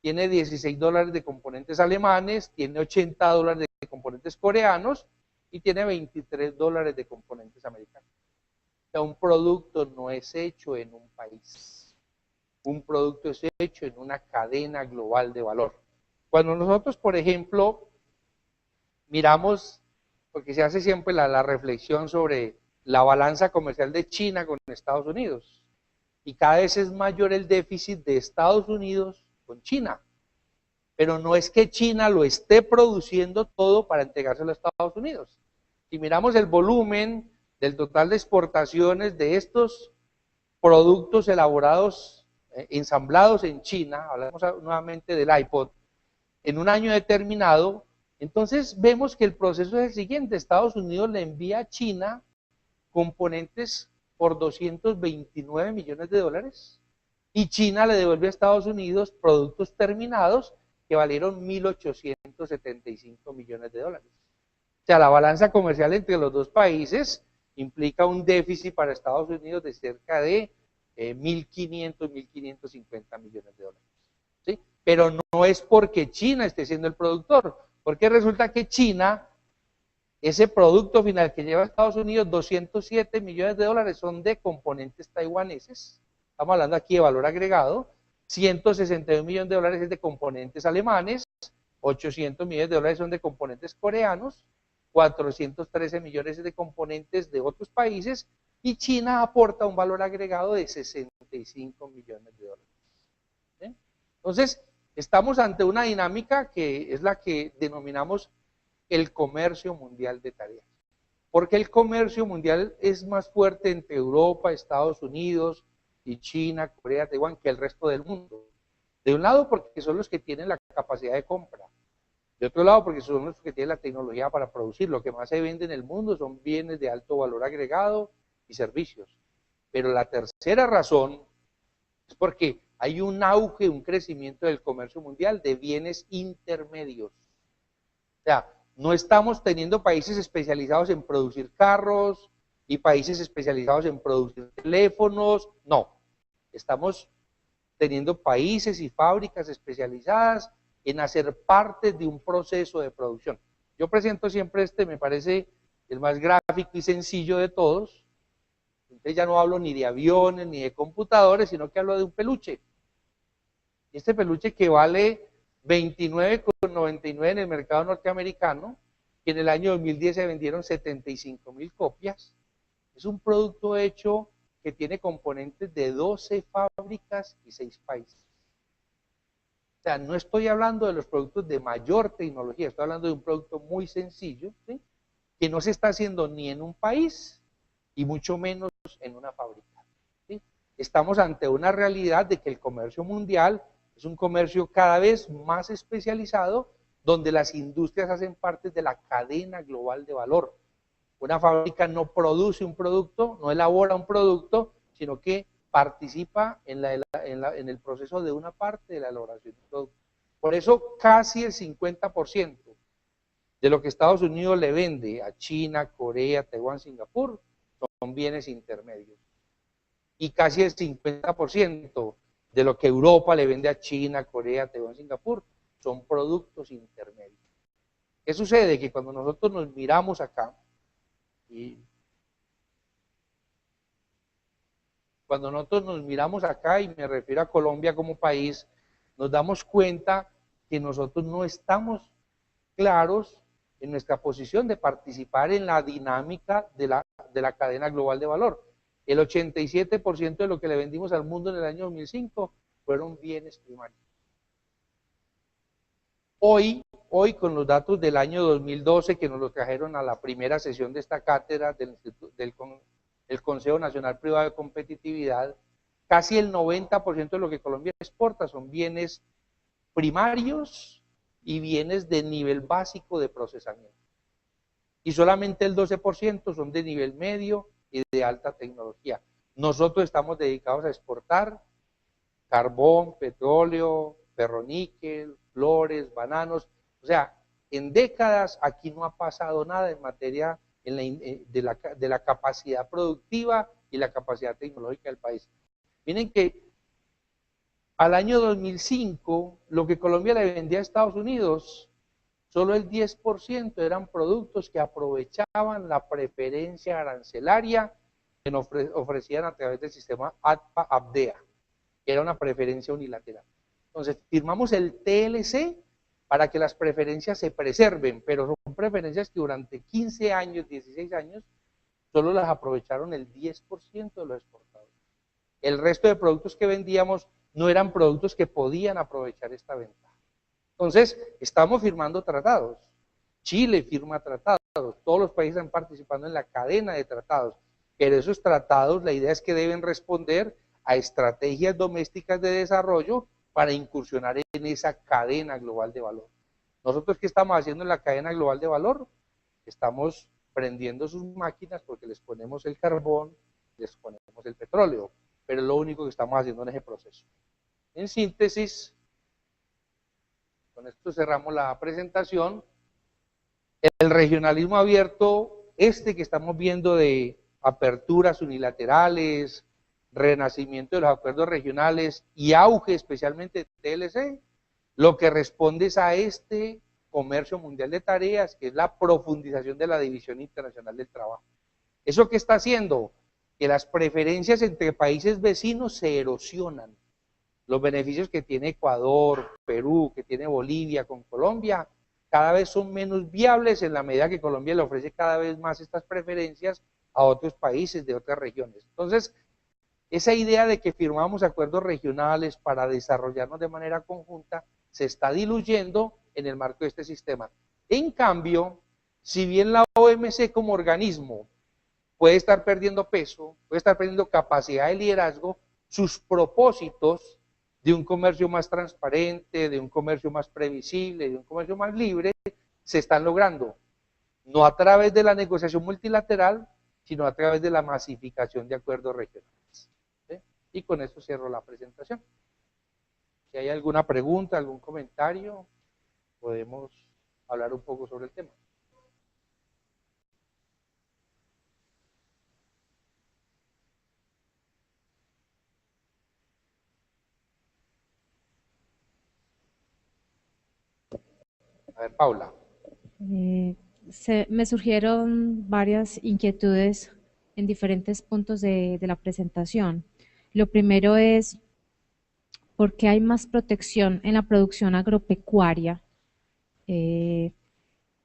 tiene $16 de componentes alemanes, tiene $80 de componentes coreanos y tiene $23 de componentes americanos. O sea, un producto no es hecho en un país, un producto es hecho en una cadena global de valor. Cuando nosotros, por ejemplo, miramos, porque se hace siempre la reflexión sobre la balanza comercial de China con Estados Unidos, y cada vez es mayor el déficit de Estados Unidos con China. Pero no es que China lo esté produciendo todo para entregárselo a Estados Unidos. Si miramos el volumen del total de exportaciones de estos productos elaborados, ensamblados en China, hablamos nuevamente del iPod, en un año determinado, entonces vemos que el proceso es el siguiente: Estados Unidos le envía a China componentes por 229 millones de dólares y China le devuelve a Estados Unidos productos terminados que valieron 1.875 millones de dólares. O sea, la balanza comercial entre los dos países implica un déficit para Estados Unidos de cerca de 1.500, 1.550 millones de dólares. ¿Sí? Pero no es porque China esté siendo el productor, porque resulta que China, ese producto final que lleva a Estados Unidos, 207 millones de dólares son de componentes taiwaneses, estamos hablando aquí de valor agregado, 161 millones de dólares es de componentes alemanes, 800 millones de dólares son de componentes coreanos, 413 millones de componentes de otros países, y China aporta un valor agregado de 65 millones de dólares. ¿Sí? Entonces, estamos ante una dinámica que es la que denominamos el comercio mundial de tareas. Porque el comercio mundial es más fuerte entre Europa, Estados Unidos y China, Corea, Taiwán, que el resto del mundo. De un lado, porque son los que tienen la capacidad de compra. De otro lado, porque son los que tienen la tecnología para producir. Lo que más se vende en el mundo son bienes de alto valor agregado y servicios. Pero la tercera razón es porque hay un auge, un crecimiento del comercio mundial de bienes intermedios. O sea, no estamos teniendo países especializados en producir carros y países especializados en producir teléfonos, no. Estamos teniendo países y fábricas especializadas en hacer parte de un proceso de producción. Yo presento siempre me parece el más gráfico y sencillo de todos. Entonces ya no hablo ni de aviones ni de computadores, sino que hablo de un peluche. Este peluche que vale 29,99 en el mercado norteamericano, que en el año 2010 se vendieron 75.000 copias, es un producto hecho que tiene componentes de 12 fábricas y 6 países. O sea, no estoy hablando de los productos de mayor tecnología, estoy hablando de un producto muy sencillo, ¿sí?, que no se está haciendo ni en un país y mucho menos en una fábrica. ¿Sí? Estamos ante una realidad de que el comercio mundial es un comercio cada vez más especializado, donde las industrias hacen parte de la cadena global de valor. Una fábrica no produce un producto, no elabora un producto, sino que participa en el proceso de una parte de la elaboración del producto. Por eso casi el 50% de lo que Estados Unidos le vende a China, Corea, Taiwán, Singapur, son bienes intermedios. Y casi el 50% de lo que Europa le vende a China, Corea, Taiwán, Singapur, son productos intermedios. ¿Qué sucede? Que cuando nosotros nos miramos acá, y cuando nosotros nos miramos acá, y me refiero a Colombia como país, nos damos cuenta que nosotros no estamos claros en nuestra posición de participar en la dinámica de la cadena global de valor. El 87% de lo que le vendimos al mundo en el año 2005 fueron bienes primarios. Hoy, con los datos del año 2012 que nos lo trajeron a la primera sesión de esta cátedra del Consejo Nacional Privado de Competitividad, casi el 90% de lo que Colombia exporta son bienes primarios y bienes de nivel básico de procesamiento. Y solamente el 12% son de nivel medio y de alta tecnología. Nosotros estamos dedicados a exportar carbón, petróleo, ferroníquel, flores, bananos. O sea, en décadas aquí no ha pasado nada en materia de la capacidad productiva y la capacidad tecnológica del país. Miren que al año 2005, lo que Colombia le vendía a Estados Unidos, solo el 10% eran productos que aprovechaban la preferencia arancelaria que nos ofrecían a través del sistema ADPA-ABDEA, que era una preferencia unilateral. Entonces, firmamos el TLC para que las preferencias se preserven, pero son preferencias que durante 15 años, 16 años, solo las aprovecharon el 10% de los exportadores. El resto de productos que vendíamos no eran productos que podían aprovechar esta ventaja. Entonces, estamos firmando tratados. Chile firma tratados, todos los países están participando en la cadena de tratados, pero esos tratados, la idea es que deben responder a estrategias domésticas de desarrollo para incursionar en esa cadena global de valor. ¿Nosotros qué estamos haciendo en la cadena global de valor? Estamos prendiendo sus máquinas porque les ponemos el carbón, les ponemos el petróleo, pero es lo único que estamos haciendo en ese proceso. En síntesis, con esto cerramos la presentación. El regionalismo abierto, que estamos viendo de aperturas unilaterales, renacimiento de los acuerdos regionales y auge especialmente de TLC, lo que responde es a este comercio mundial de tareas, que es la profundización de la división internacional del trabajo. ¿Eso qué está haciendo? Que las preferencias entre países vecinos se erosionan. Los beneficios que tiene Ecuador, Perú, que tiene Bolivia con Colombia, cada vez son menos viables en la medida que Colombia le ofrece cada vez más estas preferencias a otros países de otras regiones. Entonces, esa idea de que firmamos acuerdos regionales para desarrollarnos de manera conjunta se está diluyendo en el marco de este sistema. En cambio, si bien la OMC como organismo puede estar perdiendo peso, puede estar perdiendo capacidad de liderazgo, sus propósitos de un comercio más transparente, de un comercio más previsible, de un comercio más libre, se están logrando, no a través de la negociación multilateral, sino a través de la masificación de acuerdos regionales. ¿Sí? Y con eso cierro la presentación. Si hay alguna pregunta, algún comentario, podemos hablar un poco sobre el tema. A ver, Paula. Me surgieron varias inquietudes en diferentes puntos de la presentación. Lo primero es, ¿por qué hay más protección en la producción agropecuaria?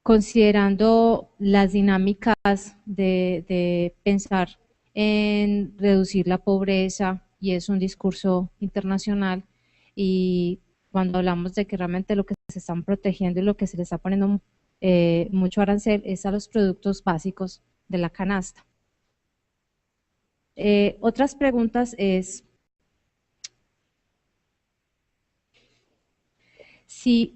Considerando las dinámicas de pensar en reducir la pobreza, y es un discurso internacional, y cuando hablamos de que realmente lo que se están protegiendo y lo que se le está poniendo mucho arancel es a los productos básicos de la canasta. Otras preguntas es, si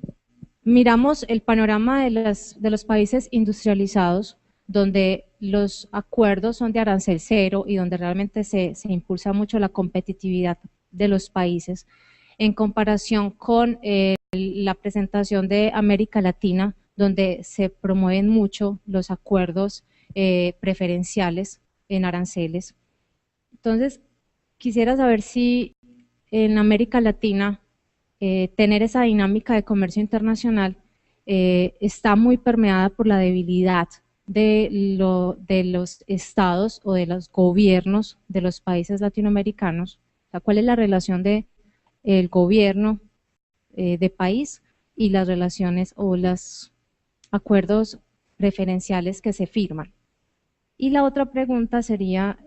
miramos el panorama de los países industrializados, donde los acuerdos son de arancel cero y donde realmente se impulsa mucho la competitividad de los países, en comparación con la presentación de América Latina, donde se promueven mucho los acuerdos preferenciales en aranceles. Entonces, quisiera saber si en América Latina tener esa dinámica de comercio internacional está muy permeada por la debilidad de los estados o de los gobiernos de los países latinoamericanos. O sea, ¿cuál es la relación del gobierno de país y las relaciones o los acuerdos preferenciales que se firman? Y la otra pregunta sería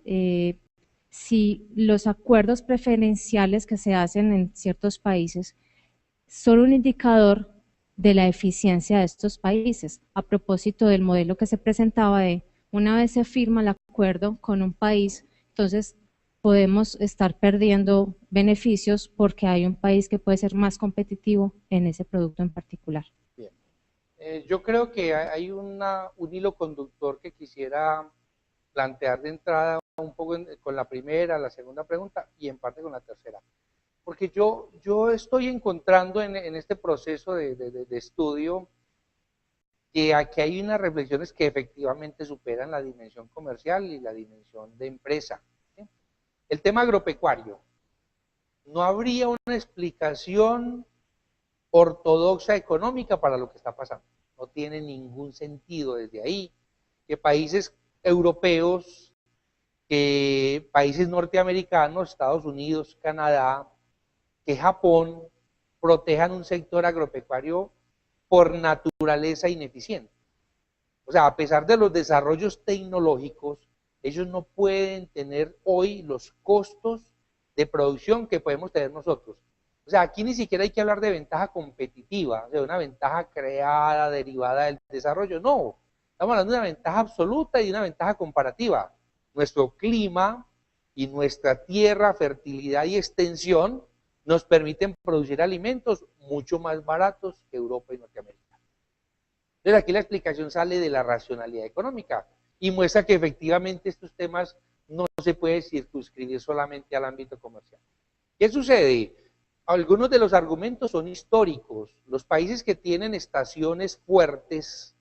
si los acuerdos preferenciales que se hacen en ciertos países son un indicador de la eficiencia de estos países, a propósito del modelo que se presentaba de una vez se firma el acuerdo con un país, entonces podemos estar perdiendo beneficios porque hay un país que puede ser más competitivo en ese producto en particular. Bien. Yo creo que hay un hilo conductor que quisiera plantear de entrada un poco con la primera, la segunda pregunta y en parte con la tercera. Porque yo estoy encontrando en este proceso de estudio que aquí hay unas reflexiones que efectivamente superan la dimensión comercial y la dimensión de empresa. ¿Sí? El tema agropecuario. No habría una explicación ortodoxa económica para lo que está pasando. No tiene ningún sentido desde ahí que países europeos, que países norteamericanos, Estados Unidos, Canadá, que Japón protejan un sector agropecuario por naturaleza ineficiente. O sea, a pesar de los desarrollos tecnológicos, ellos no pueden tener hoy los costos de producción que podemos tener nosotros. O sea, aquí ni siquiera hay que hablar de ventaja competitiva, de una ventaja creada, derivada del desarrollo, no. Estamos hablando de una ventaja absoluta y de una ventaja comparativa. Nuestro clima y nuestra tierra, fertilidad y extensión nos permiten producir alimentos mucho más baratos que Europa y Norteamérica. Entonces aquí la explicación sale de la racionalidad económica y muestra que efectivamente estos temas no se puede circunscribir solamente al ámbito comercial. ¿Qué sucede? Algunos de los argumentos son históricos. Los países que tienen estaciones fuertes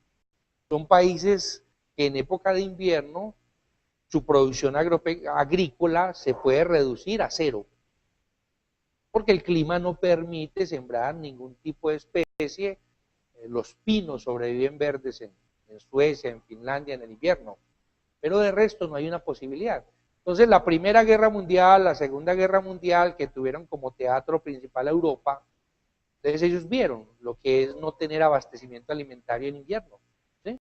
son países que en época de invierno su producción agrícola se puede reducir a cero, porque el clima no permite sembrar ningún tipo de especie. Los pinos sobreviven verdes en Suecia, en Finlandia en el invierno, pero de resto no hay una posibilidad. Entonces la Primera Guerra Mundial, la Segunda Guerra Mundial, que tuvieron como teatro principal a Europa, entonces ellos vieron lo que es no tener abastecimiento alimentario en invierno, ¿sí?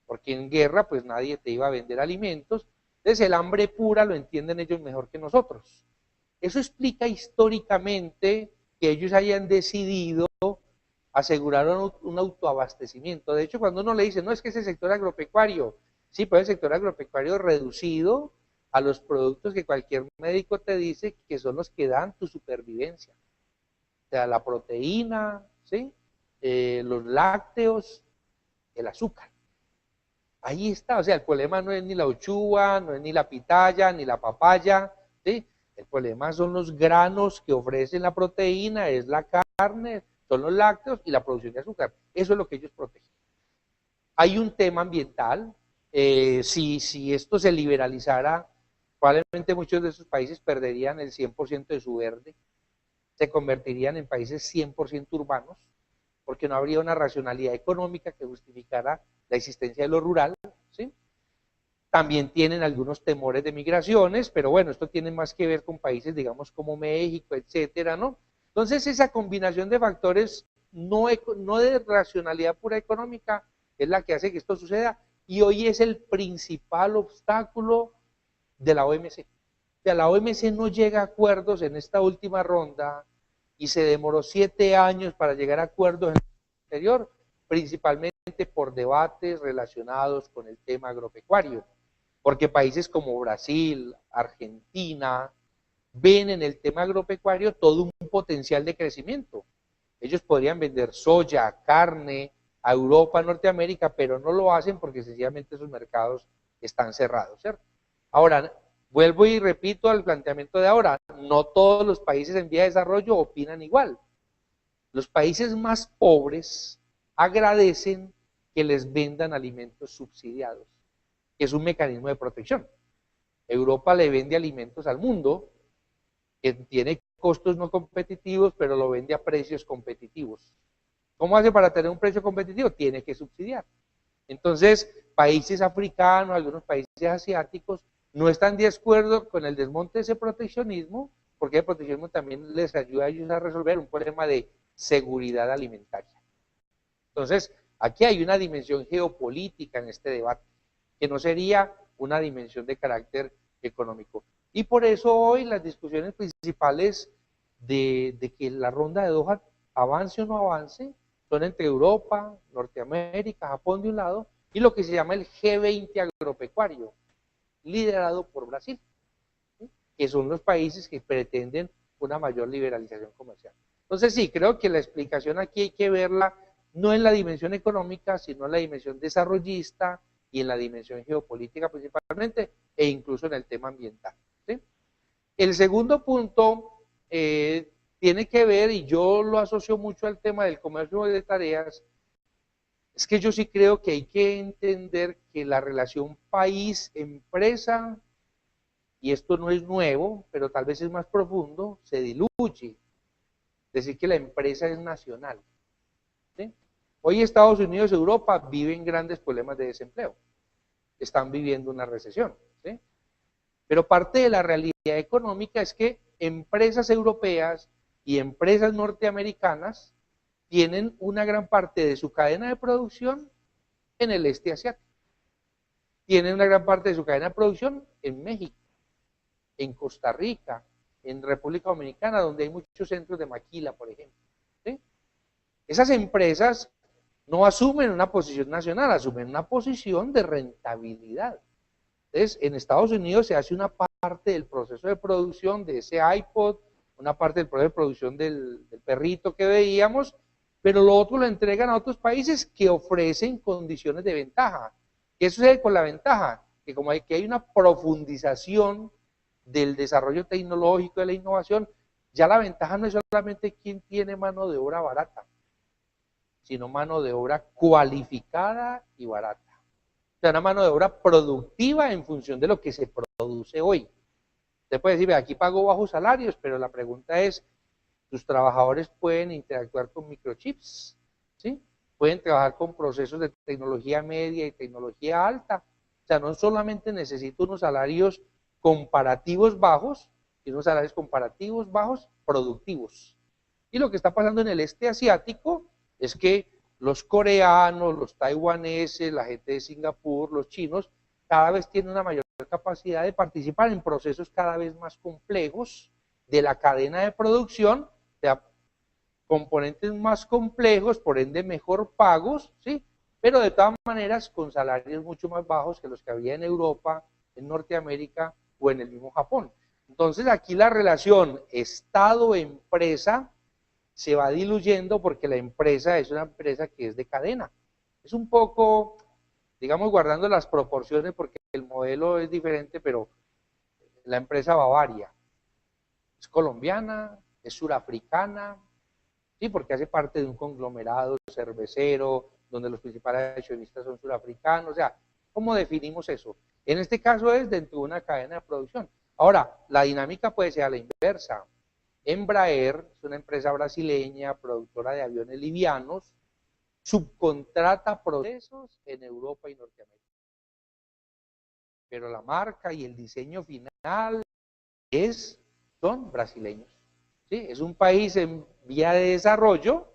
Porque en guerra pues nadie te iba a vender alimentos, entonces el hambre pura lo entienden ellos mejor que nosotros. Eso explica históricamente que ellos hayan decidido asegurar un autoabastecimiento. De hecho, cuando uno le dice, no, es que ese sector agropecuario, sí, pues el sector agropecuario reducido a los productos que cualquier médico te dice que son los que dan tu supervivencia. O sea, la proteína, ¿sí? Los lácteos, el azúcar. Ahí está, o sea, el problema no es ni la uchuva, no es ni la pitaya, ni la papaya, ¿sí? El problema son los granos que ofrecen la proteína, es la carne, son los lácteos y la producción de azúcar. Eso es lo que ellos protegen. Hay un tema ambiental. Si esto se liberalizara, probablemente muchos de esos países perderían el 100% de su verde, se convertirían en países 100% urbanos, porque no habría una racionalidad económica que justificara la existencia de lo rural, ¿sí? También tienen algunos temores de migraciones, pero bueno, esto tiene más que ver con países, digamos, como México, etcétera, ¿no? Entonces, esa combinación de factores no de racionalidad pura económica es la que hace que esto suceda, y hoy es el principal obstáculo de la OMC. O sea, la OMC no llega a acuerdos en esta última ronda y se demoró 7 años para llegar a acuerdos en el anterior, principalmente por debates relacionados con el tema agropecuario, porque países como Brasil, Argentina, ven en el tema agropecuario todo un potencial de crecimiento. Ellos podrían vender soya, carne a Europa, a Norteamérica, pero no lo hacen porque sencillamente esos mercados están cerrados, ¿cierto? Ahora, vuelvo y repito al planteamiento de ahora, no todos los países en vía de desarrollo opinan igual. Los países más pobres agradecen que les vendan alimentos subsidiados, que es un mecanismo de protección. Europa le vende alimentos al mundo, que tiene costos no competitivos, pero lo vende a precios competitivos. ¿Cómo hace para tener un precio competitivo? Tiene que subsidiar. Entonces, países africanos, algunos países asiáticos, no están de acuerdo con el desmonte de ese proteccionismo, porque el proteccionismo también les ayuda a ellos a resolver un problema de seguridad alimentaria. Entonces, aquí hay una dimensión geopolítica en este debate, que no sería una dimensión de carácter económico. Y por eso hoy las discusiones principales de que la ronda de Doha avance o no avance son entre Europa, Norteamérica, Japón de un lado, y lo que se llama el G20 agropecuario, liderado por Brasil, ¿sí? Que son los países que pretenden una mayor liberalización comercial. Entonces sí, creo que la explicación aquí hay que verla no en la dimensión económica, sino en la dimensión desarrollista y en la dimensión geopolítica principalmente, e incluso en el tema ambiental, ¿sí? El segundo punto tiene que ver, y yo lo asocio mucho al tema del comercio de tareas, es que yo sí creo que hay que entender que la relación país-empresa, y esto no es nuevo, pero tal vez es más profundo, se diluye. Es decir, que la empresa es nacional, ¿sí? Hoy Estados Unidos y Europa viven grandes problemas de desempleo, están viviendo una recesión, ¿sí? Pero parte de la realidad económica es que empresas europeas y empresas norteamericanas tienen una gran parte de su cadena de producción en el este asiático. Tienen una gran parte de su cadena de producción en México, en Costa Rica, en República Dominicana, donde hay muchos centros de maquila, por ejemplo. ¿Sí? Esas empresas no asumen una posición nacional, asumen una posición de rentabilidad. Entonces, en Estados Unidos se hace una parte del proceso de producción de ese iPod, una parte del proceso de producción del perrito que veíamos, pero lo otro lo entregan a otros países que ofrecen condiciones de ventaja. ¿Qué sucede con la ventaja? Que como hay, que hay una profundización del desarrollo tecnológico, de la innovación, ya la ventaja no es solamente quién tiene mano de obra barata, sino mano de obra cualificada y barata. O sea, una mano de obra productiva en función de lo que se produce hoy. Usted puede decir, aquí pago bajos salarios, pero la pregunta es, tus trabajadores pueden interactuar con microchips, ¿sí? Pueden trabajar con procesos de tecnología media y tecnología alta. O sea, no solamente necesito unos salarios comparativos bajos, sino unos salarios comparativos bajos productivos. Y lo que está pasando en el este asiático es que los coreanos, los taiwaneses, la gente de Singapur, los chinos, cada vez tienen una mayor capacidad de participar en procesos cada vez más complejos de la cadena de producción, o sea, componentes más complejos, por ende mejor pagos, ¿sí? Pero de todas maneras con salarios mucho más bajos que los que había en Europa, en Norteamérica o en el mismo Japón. Entonces aquí la relación Estado-empresa se va diluyendo porque la empresa es una empresa que es de cadena. Es un poco, digamos, guardando las proporciones porque el modelo es diferente, pero la empresa Bavaria es colombiana, es surafricana, sí, porque hace parte de un conglomerado cervecero, donde los principales accionistas son surafricanos, o sea, ¿cómo definimos eso? En este caso es dentro de una cadena de producción. Ahora, la dinámica puede ser a la inversa. Embraer es una empresa brasileña, productora de aviones livianos, subcontrata procesos en Europa y Norteamérica. Pero la marca y el diseño final son brasileños. ¿Sí? Es un país en vía de desarrollo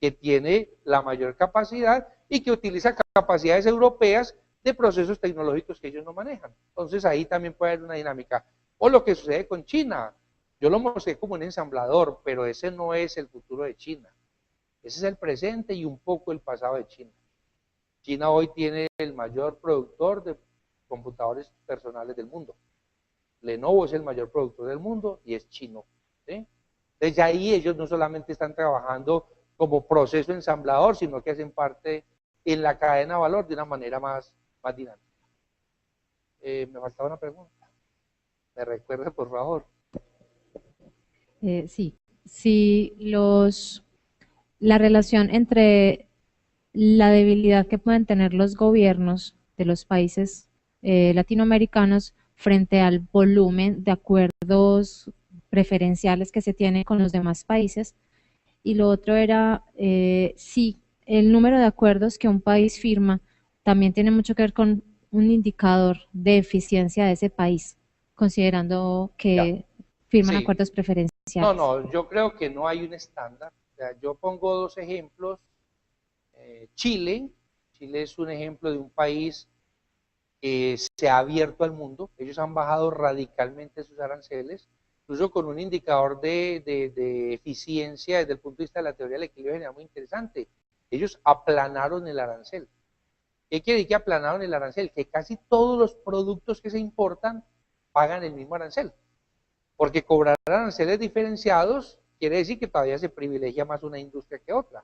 que tiene la mayor capacidad y que utiliza capacidades europeas de procesos tecnológicos que ellos no manejan. Entonces ahí también puede haber una dinámica. O lo que sucede con China. Yo lo mostré como un ensamblador, pero ese no es el futuro de China. Ese es el presente y un poco el pasado de China. China hoy tiene el mayor productor de computadores personales del mundo. Lenovo es el mayor productor del mundo y es chino. ¿Sí? Entonces ya ahí ellos no solamente están trabajando como proceso ensamblador, sino que hacen parte en la cadena de valor de una manera más dinámica. Me faltaba una pregunta. ¿Me recuerda, por favor? Sí, sí, la relación entre la debilidad que pueden tener los gobiernos de los países latinoamericanos frente al volumen de acuerdos preferenciales que se tiene con los demás países. Y lo otro era si el número de acuerdos que un país firma también tiene mucho que ver con un indicador de eficiencia de ese país, considerando Ya, que firman sí. acuerdos No, preferenciales. no, yo creo que no hay un estándar. O sea, yo pongo dos ejemplos. Chile. Chile es un ejemplo de un país que se ha abierto al mundo. Ellos han bajado radicalmente sus aranceles, incluso con un indicador de eficiencia desde el punto de vista de la teoría del equilibrio general muy interesante. Ellos aplanaron el arancel. ¿Qué quiere decir que aplanaron el arancel? Que casi todos los productos que se importan pagan el mismo arancel. Porque cobrar aranceles diferenciados quiere decir que todavía se privilegia más una industria que otra.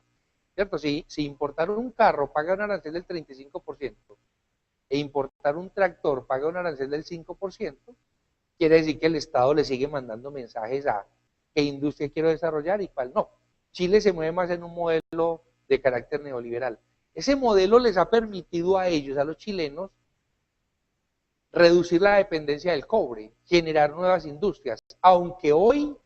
¿Cierto? Si importar un carro paga un arancel del 35% e importar un tractor paga un arancel del 5%, quiere decir que el Estado le sigue mandando mensajes a qué industria quiero desarrollar y cuál no. Chile se mueve más en un modelo de carácter neoliberal. Ese modelo les ha permitido a ellos, a los chilenos, reducir la dependencia del cobre, generar nuevas industrias, aunque hoy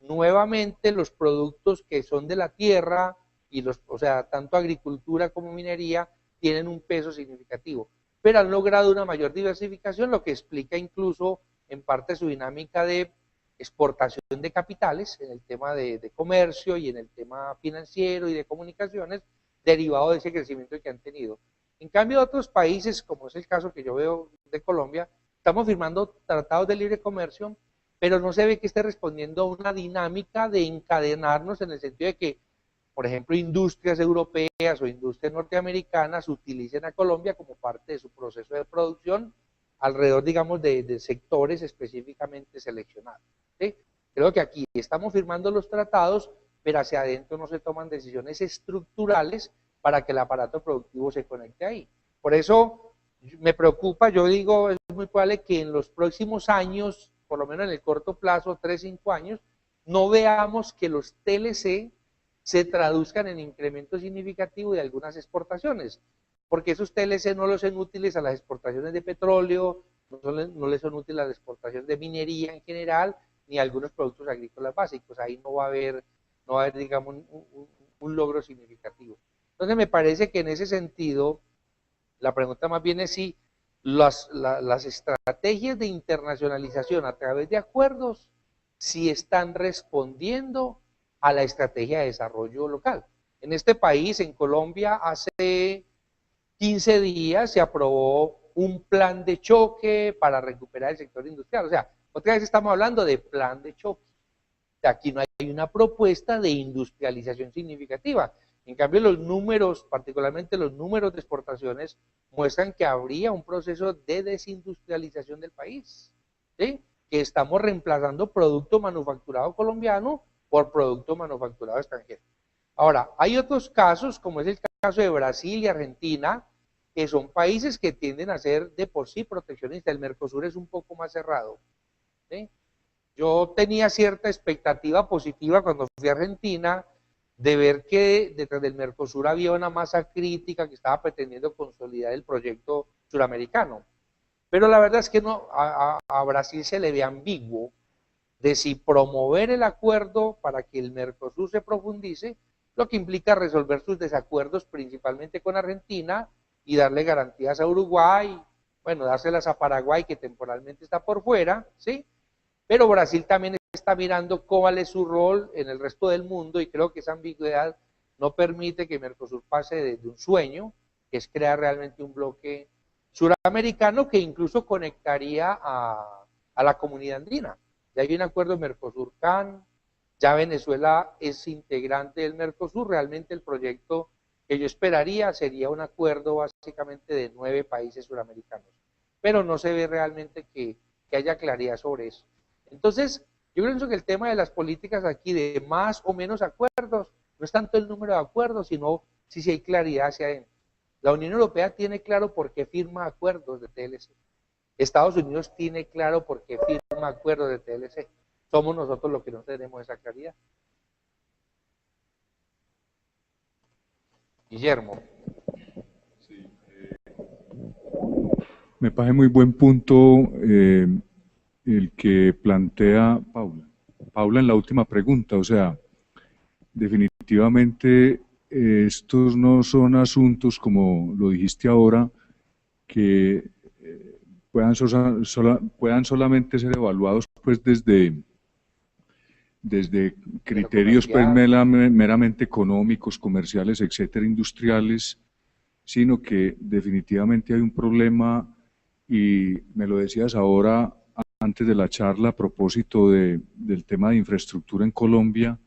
nuevamente los productos que son de la tierra y los, o sea, tanto agricultura como minería tienen un peso significativo, pero han logrado una mayor diversificación, lo que explica incluso en parte su dinámica de exportación de capitales en el tema de comercio y en el tema financiero y de comunicaciones, derivado de ese crecimiento que han tenido. En cambio, otros países, como es el caso que yo veo de Colombia, estamos firmando tratados de libre comercio pero no se ve que esté respondiendo a una dinámica de encadenarnos en el sentido de que, por ejemplo, industrias europeas o industrias norteamericanas utilicen a Colombia como parte de su proceso de producción alrededor, digamos, de sectores específicamente seleccionados, ¿sí? Creo que aquí estamos firmando los tratados, pero hacia adentro no se toman decisiones estructurales para que el aparato productivo se conecte ahí. Por eso me preocupa, yo digo, es muy probable que en los próximos años, por lo menos en el corto plazo, 3, 5 años, no veamos que los TLC se traduzcan en incremento significativo de algunas exportaciones, porque esos TLC no los son útiles a las exportaciones de petróleo, no les son útiles a la exportación de minería en general, ni a algunos productos agrícolas básicos. Ahí no va a haber digamos, un logro significativo. Entonces me parece que en ese sentido, la pregunta más bien es si las estrategias de internacionalización a través de acuerdos, si están respondiendo a la estrategia de desarrollo local. En este país, en Colombia, hace 15 días se aprobó un plan de choque para recuperar el sector industrial. O sea, otra vez estamos hablando de plan de choque. O sea, aquí no hay una propuesta de industrialización significativa. En cambio, los números, particularmente los números de exportaciones, muestran que habría un proceso de desindustrialización del país, ¿sí? Que estamos reemplazando producto manufacturado colombiano por producto manufacturado extranjero. Ahora, hay otros casos, como es el caso de Brasil y Argentina, que son países que tienden a ser de por sí proteccionistas. El Mercosur es un poco más cerrado, ¿sí? Yo tenía cierta expectativa positiva cuando fui a Argentina de ver que detrás del Mercosur había una masa crítica que estaba pretendiendo consolidar el proyecto suramericano. Pero la verdad es que no, a Brasil se le ve ambiguo de si promover el acuerdo para que el Mercosur se profundice, lo que implica resolver sus desacuerdos principalmente con Argentina y darle garantías a Uruguay, bueno, dárselas a Paraguay que temporalmente está por fuera, ¿sí? Pero Brasil también está mirando cuál es su rol en el resto del mundo y creo que esa ambigüedad no permite que Mercosur pase de un sueño, que es crear realmente un bloque suramericano que incluso conectaría a la comunidad andina. Ya hay un acuerdo Mercosur-CAN, ya Venezuela es integrante del Mercosur, realmente el proyecto que yo esperaría sería un acuerdo básicamente de 9 países suramericanos, pero no se ve realmente que haya claridad sobre eso. Entonces, yo pienso que el tema de las políticas aquí de más o menos acuerdos, no es tanto el número de acuerdos, sino si hay claridad hacia adentro. La Unión Europea tiene claro por qué firma acuerdos de TLC. Estados Unidos tiene claro por qué firma acuerdos de TLC. Somos nosotros los que no tenemos esa claridad. Guillermo. Sí, me parece muy buen punto el que plantea Paula. Paula en la última pregunta, o sea, definitivamente estos no son asuntos, como lo dijiste ahora, que puedan solamente ser evaluados pues desde criterios pues, meramente económicos, comerciales, etcétera, industriales, sino que definitivamente hay un problema, y me lo decías ahora antes de la charla a propósito del tema de infraestructura en Colombia.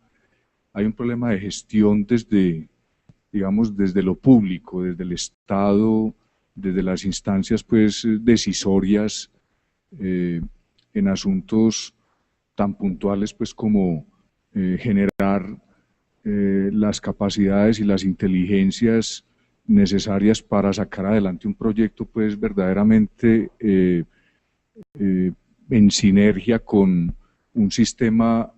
Hay un problema de gestión desde, digamos, desde lo público, desde el Estado, desde las instancias pues decisorias en asuntos tan puntuales pues como generar las capacidades y las inteligencias necesarias para sacar adelante un proyecto pues verdaderamente en sinergia con un sistema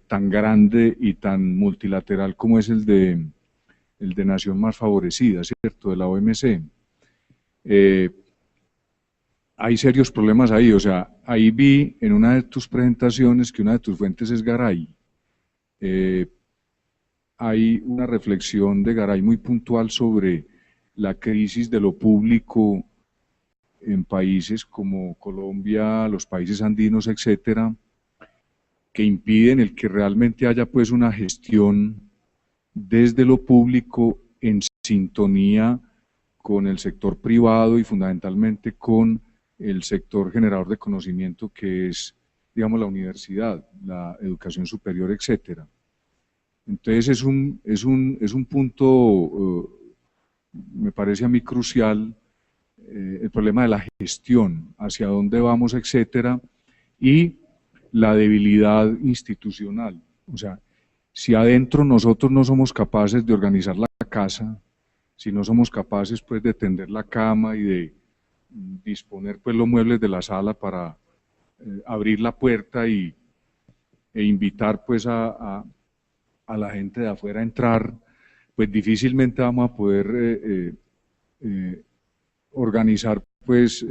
tan grande y tan multilateral como es el de nación más favorecida, ¿cierto?, de la OMC. Hay serios problemas ahí, o sea, ahí vi en una de tus presentaciones que una de tus fuentes es Garay. Hay una reflexión de Garay muy puntual sobre la crisis de lo público en países como Colombia, los países andinos, etcétera, que impiden el que realmente haya pues una gestión desde lo público en sintonía con el sector privado y fundamentalmente con el sector generador de conocimiento, que es digamos, la universidad, la educación superior, etcétera. Entonces es un punto, me parece a mí crucial, el problema de la gestión, hacia dónde vamos, etcétera, y la debilidad institucional. O sea, si adentro nosotros no somos capaces de organizar la casa, si no somos capaces pues de tender la cama y de disponer pues los muebles de la sala para abrir la puerta e invitar pues a la gente de afuera a entrar, pues difícilmente vamos a poder organizar pues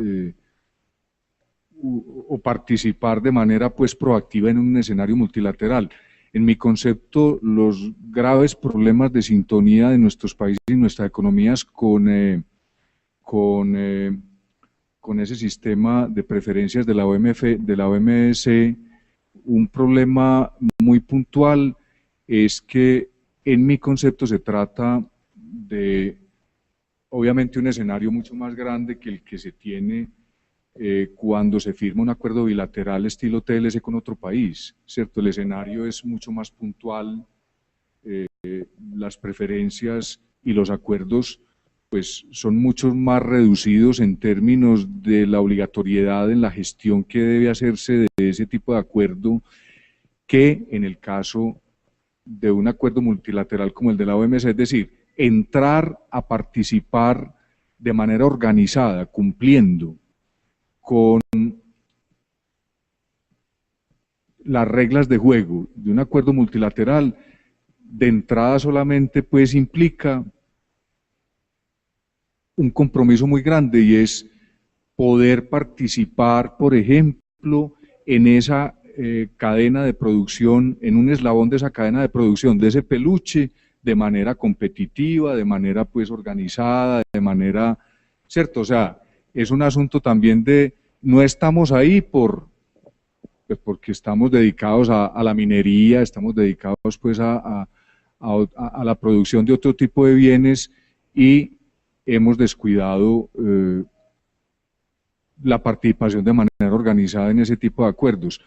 o participar de manera pues proactiva en un escenario multilateral. En mi concepto, los graves problemas de sintonía de nuestros países y nuestras economías con ese sistema de preferencias de la OMS, un problema muy puntual es que en mi concepto se trata de, obviamente, un escenario mucho más grande que el que se tiene cuando se firma un acuerdo bilateral estilo TLC con otro país, ¿cierto? El escenario es mucho más puntual, las preferencias y los acuerdos pues son mucho más reducidos en términos de la obligatoriedad en la gestión que debe hacerse de ese tipo de acuerdo que en el caso de un acuerdo multilateral como el de la OMS, es decir, entrar a participar de manera organizada, cumpliendo con las reglas de juego de un acuerdo multilateral, de entrada solamente pues implica un compromiso muy grande y es poder participar, por ejemplo, en esa cadena de producción, en un eslabón de esa cadena de producción, de ese peluche, de manera competitiva, de manera pues organizada, de manera, ¿cierto? O sea, es un asunto también de, no estamos ahí pues porque estamos dedicados a la minería, estamos dedicados pues a la producción de otro tipo de bienes y hemos descuidado la participación de manera organizada en ese tipo de acuerdos.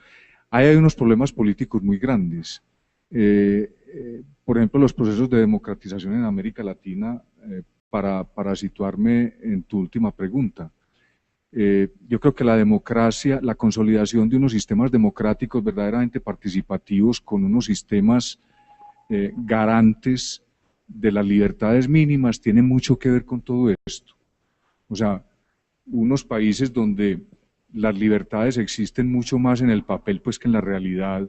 Ahí hay unos problemas políticos muy grandes. Por ejemplo, los procesos de democratización en América Latina, para situarme en tu última pregunta. Yo creo que la democracia, la consolidación de unos sistemas democráticos verdaderamente participativos con unos sistemas garantes de las libertades mínimas tiene mucho que ver con todo esto. O sea, unos países donde las libertades existen mucho más en el papel pues que en la realidad,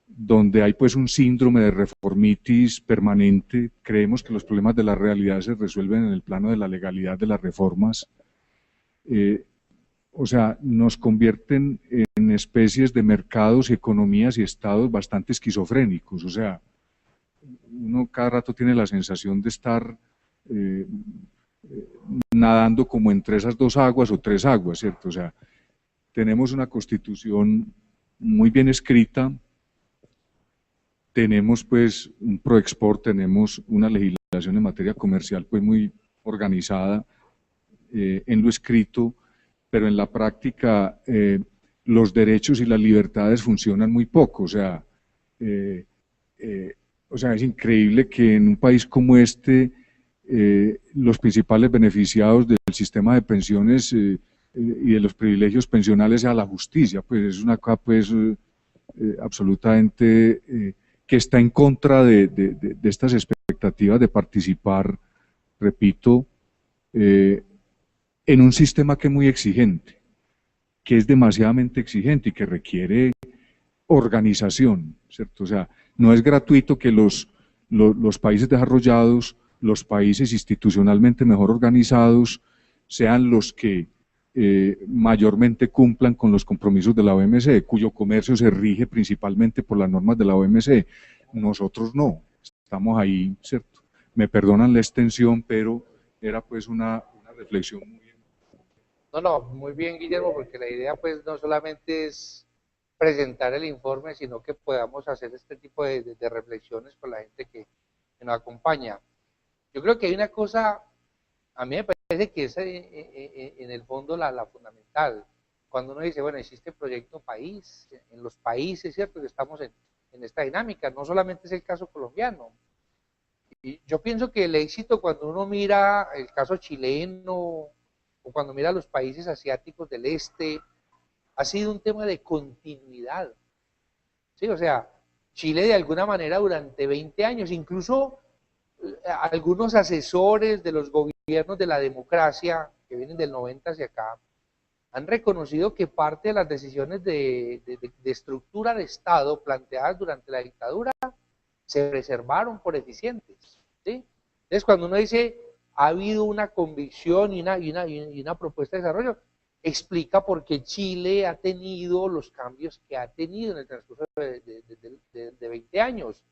donde hay pues un síndrome de reformitis permanente, creemos que los problemas de la realidad se resuelven en el plano de la legalidad de las reformas, o sea, nos convierten en especies de mercados y economías y estados bastante esquizofrénicos, o sea, uno cada rato tiene la sensación de estar nadando como entre esas dos aguas o tres aguas, ¿cierto? O sea, tenemos una constitución muy bien escrita, tenemos pues un Proexport, tenemos una legislación en materia comercial pues muy organizada en lo escrito, pero en la práctica los derechos y las libertades funcionan muy poco, o sea, es increíble que en un país como este los principales beneficiados del sistema de pensiones y de los privilegios pensionales sea la justicia, pues es una cosa pues absolutamente que está en contra de estas expectativas de participar, repito, en un sistema que es muy exigente, que es demasiadamente exigente y que requiere organización, ¿cierto? O sea, no es gratuito que los países desarrollados, los países institucionalmente mejor organizados, sean los que mayormente cumplan con los compromisos de la OMC, cuyo comercio se rige principalmente por las normas de la OMC. Nosotros no, estamos ahí, ¿cierto? Me perdonan la extensión, pero era pues una reflexión muy... No, muy bien, Guillermo, porque la idea pues no solamente es presentar el informe, sino que podamos hacer este tipo de reflexiones con la gente que nos acompaña. Yo creo que hay una cosa, a mí me parece que es en el fondo la fundamental. cuando uno dice, bueno, existe proyecto país, en los países, ¿cierto?, que estamos en esta dinámica, no solamente es el caso colombiano. Y yo pienso que el éxito, cuando uno mira el caso chileno, o cuando mira los países asiáticos del este, ha sido un tema de continuidad. ¿Sí? O sea, Chile de alguna manera durante 20 años, incluso algunos asesores de los gobiernos de la democracia, que vienen del 90 hacia acá, han reconocido que parte de las decisiones de estructura de Estado planteadas durante la dictadura se preservaron por eficientes. ¿Sí? Entonces, cuando uno dice, ha habido una convicción y una propuesta de desarrollo, explica por qué Chile ha tenido los cambios que ha tenido en el transcurso de 20 años.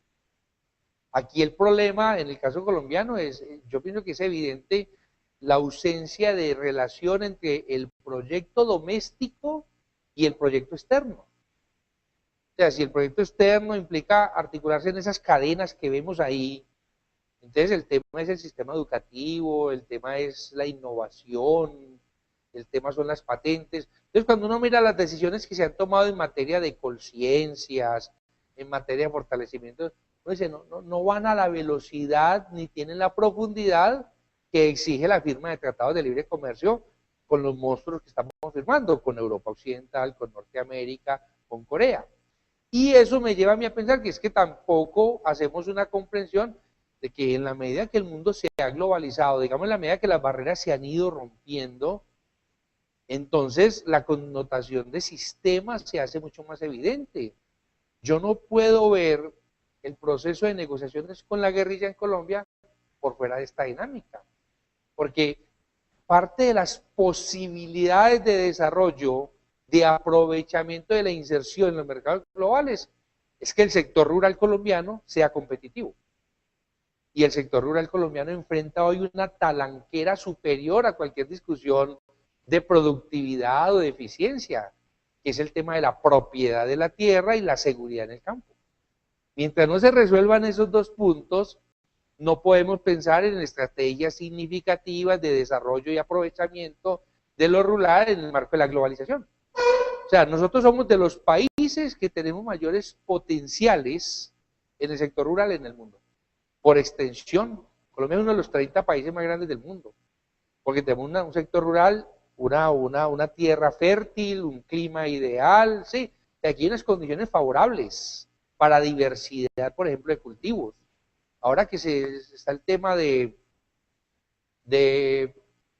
Aquí el problema, en el caso colombiano, yo pienso que es evidente la ausencia de relación entre el proyecto doméstico y el proyecto externo. O sea, si el proyecto externo implica articularse en esas cadenas que vemos ahí, entonces el tema es el sistema educativo, el tema es la innovación, el tema son las patentes. Entonces, cuando uno mira las decisiones que se han tomado en materia de conciencias, en materia de fortalecimiento, uno dice, no van a la velocidad ni tienen la profundidad que exige la firma de tratados de libre comercio con los monstruos que estamos firmando, con Europa Occidental, con Norteamérica, con Corea. Y eso me lleva a mí a pensar que es que tampoco hacemos una comprensión de que en la medida que el mundo se ha globalizado, digamos en la medida que las barreras se han ido rompiendo, entonces la connotación de sistemas se hace mucho más evidente. Yo no puedo ver el proceso de negociaciones con la guerrilla en Colombia por fuera de esta dinámica, porque parte de las posibilidades de desarrollo, de aprovechamiento de la inserción en los mercados globales, es que el sector rural colombiano sea competitivo. Y el sector rural colombiano enfrenta hoy una talanquera superior a cualquier discusión de productividad o de eficiencia, que es el tema de la propiedad de la tierra y la seguridad en el campo. Mientras no se resuelvan esos dos puntos, no podemos pensar en estrategias significativas de desarrollo y aprovechamiento de lo rural en el marco de la globalización. O sea, nosotros somos de los países que tenemos mayores potenciales en el sector rural en el mundo. Por extensión, Colombia es uno de los 30 países más grandes del mundo, porque tenemos un sector rural, una tierra fértil, un clima ideal, sí, aquí hay unas condiciones favorables para diversidad, por ejemplo, de cultivos. Ahora que está el tema de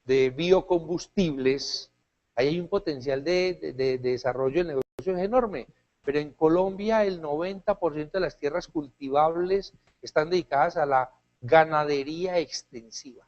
biocombustibles, ahí hay un potencial de desarrollo de negocios enorme, pero en Colombia el 90% de las tierras cultivables están dedicadas a la ganadería extensiva,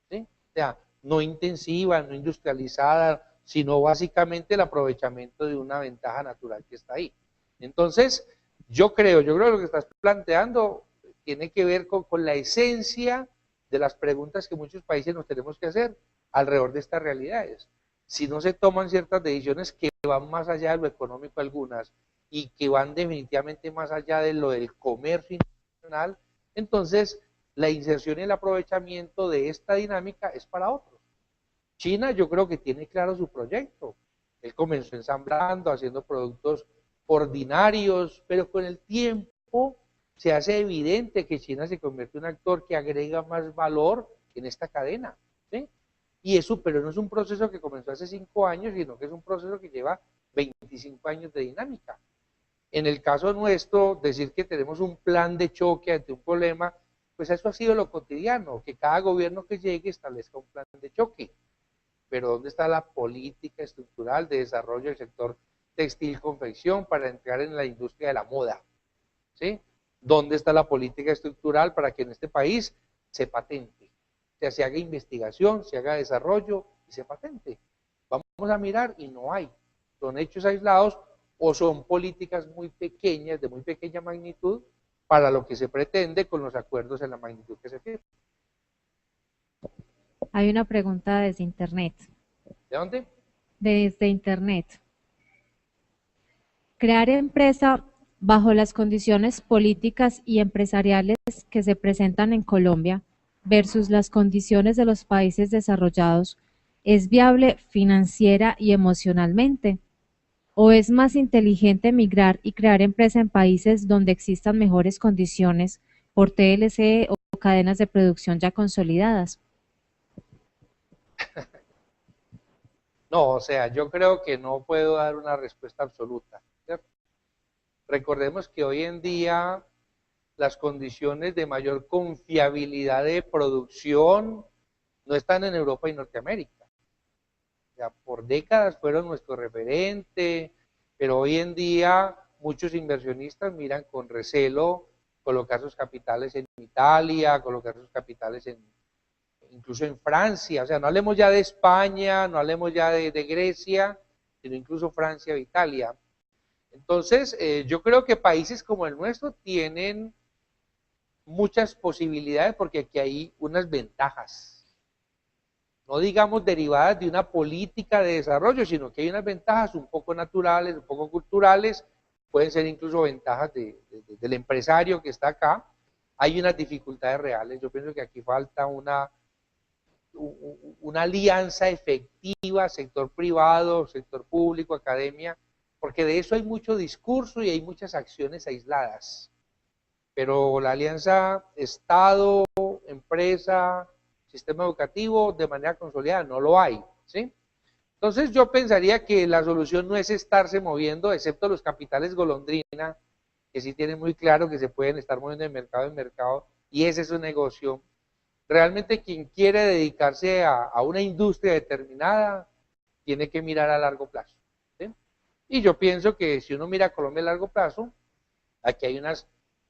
¿sí? O sea, no intensiva, no industrializada, sino básicamente el aprovechamiento de una ventaja natural que está ahí. Entonces, yo creo que lo que estás planteando tiene que ver con la esencia de las preguntas que muchos países nos tenemos que hacer alrededor de estas realidades. Si no se toman ciertas decisiones que van más allá de lo económico algunas y que van definitivamente más allá de lo del comercio internacional, entonces la inserción y el aprovechamiento de esta dinámica es para otros. China yo creo que tiene claro su proyecto. Él comenzó ensamblando, haciendo productos ordinarios, pero con el tiempo se hace evidente que China se convierte en un actor que agrega más valor en esta cadena, ¿sí? Y eso, pero no es un proceso que comenzó hace 5 años, sino que es un proceso que lleva 25 años de dinámica. En el caso nuestro, decir que tenemos un plan de choque ante un problema, pues eso ha sido lo cotidiano, que cada gobierno que llegue establezca un plan de choque. Pero ¿dónde está la política estructural de desarrollo del sector textil confección para entrar en la industria de la moda? ¿Sí? ¿Dónde está la política estructural para que en este país se patente? O sea, se haga investigación, se haga desarrollo y se patente. Vamos a mirar y no hay. Son hechos aislados o son políticas muy pequeñas, de muy pequeña magnitud, para lo que se pretende con los acuerdos en la magnitud que se firma. Hay una pregunta desde Internet. ¿De dónde? Desde Internet. Crear empresa bajo las condiciones políticas y empresariales que se presentan en Colombia versus las condiciones de los países desarrollados ¿Es viable financiera y emocionalmente? ¿O es más inteligente emigrar y crear empresa en países donde existan mejores condiciones por TLC o cadenas de producción ya consolidadas? No, o sea, yo creo que no puedo dar una respuesta absoluta, ¿cierto? Recordemos que hoy en día las condiciones de mayor confiabilidad de producción no están en Europa y Norteamérica. O sea, por décadas fueron nuestro referente, pero hoy en día muchos inversionistas miran con recelo colocar sus capitales en Italia, colocar sus capitales incluso en Francia. O sea, no hablemos ya de España, no hablemos ya de Grecia, sino incluso Francia o Italia. Entonces, yo creo que países como el nuestro tienen muchas posibilidades porque aquí hay unas ventajas, no digamos derivadas de una política de desarrollo, sino que hay unas ventajas un poco naturales, un poco culturales, pueden ser incluso ventajas del empresario que está acá. Hay unas dificultades reales, yo pienso que aquí falta una alianza efectiva, sector privado, sector público, academia, porque de eso hay mucho discurso y hay muchas acciones aisladas. Pero la alianza Estado, empresa, sistema educativo, de manera consolidada, no lo hay, ¿sí? Entonces yo pensaría que la solución no es estarse moviendo, excepto los capitales golondrina, que sí tienen muy claro que se pueden estar moviendo de mercado en mercado, y ese es su negocio. Realmente quien quiere dedicarse a una industria determinada, tiene que mirar a largo plazo, ¿sí? Y yo pienso que si uno mira a Colombia a largo plazo, aquí hay unas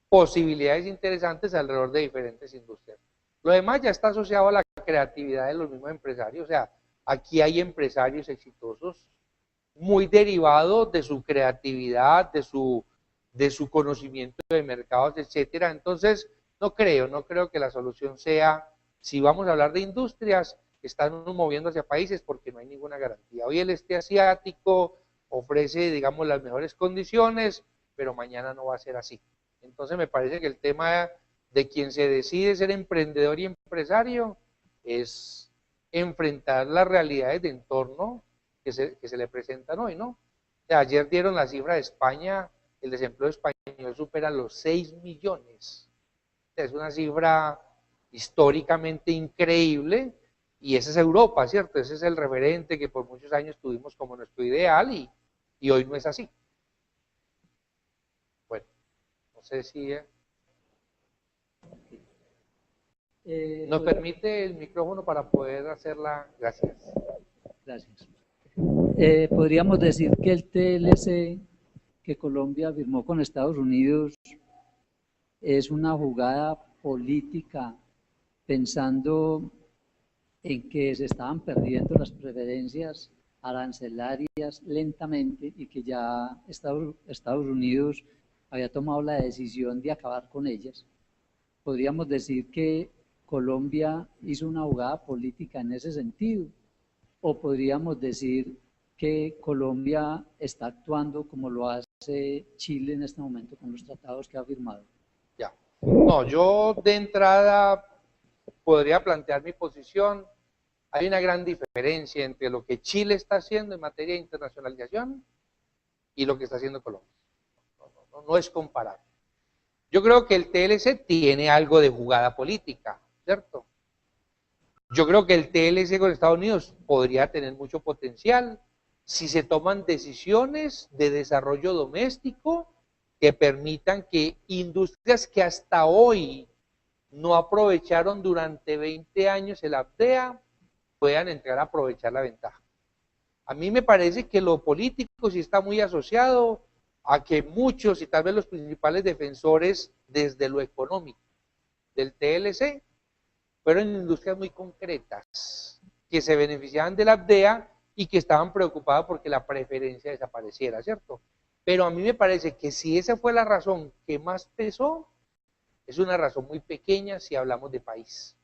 posibilidades interesantes alrededor de diferentes industrias. Lo demás ya está asociado a la creatividad de los mismos empresarios, o sea, aquí hay empresarios exitosos muy derivados de su creatividad, de su conocimiento de mercados, etcétera. Entonces, no creo que la solución sea, si vamos a hablar de industrias, están moviendo hacia países porque no hay ninguna garantía. Hoy el este asiático ofrece, digamos, las mejores condiciones, pero mañana no va a ser así. Entonces me parece que el tema de quien se decide ser emprendedor y empresario es enfrentar las realidades de entorno que se le presentan hoy, ¿no? O sea, ayer dieron la cifra de España, el desempleo español supera los 6 millones. O sea, es una cifra históricamente increíble y esa es Europa, ¿cierto? Ese es el referente que por muchos años tuvimos como nuestro ideal y hoy no es así. Bueno, no sé si... ¿Nos permite el micrófono para poder hacerla? Gracias. Gracias. Podríamos decir que el TLC que Colombia firmó con Estados Unidos es una jugada política pensando en que se estaban perdiendo las preferencias arancelarias lentamente y que ya Estados Unidos había tomado la decisión de acabar con ellas. Podríamos decir que Colombia hizo una jugada política en ese sentido, o podríamos decir que Colombia está actuando como lo hace Chile en este momento con los tratados que ha firmado. Ya. No, yo de entrada podría plantear mi posición. Hay una gran diferencia entre lo que Chile está haciendo en materia de internacionalización y lo que está haciendo Colombia. No es comparable. Yo creo que el TLC tiene algo de jugada política, ¿cierto? Yo creo que el TLC con Estados Unidos podría tener mucho potencial si se toman decisiones de desarrollo doméstico que permitan que industrias que hasta hoy no aprovecharon durante 20 años el APDEA puedan entrar a aprovechar la ventaja. A mí me parece que lo político sí está muy asociado a que muchos y tal vez los principales defensores desde lo económico del TLC fueron industrias muy concretas que se beneficiaban de la APDEA y que estaban preocupadas porque la preferencia desapareciera, ¿cierto? Pero a mí me parece que si esa fue la razón que más pesó, es una razón muy pequeña si hablamos de país.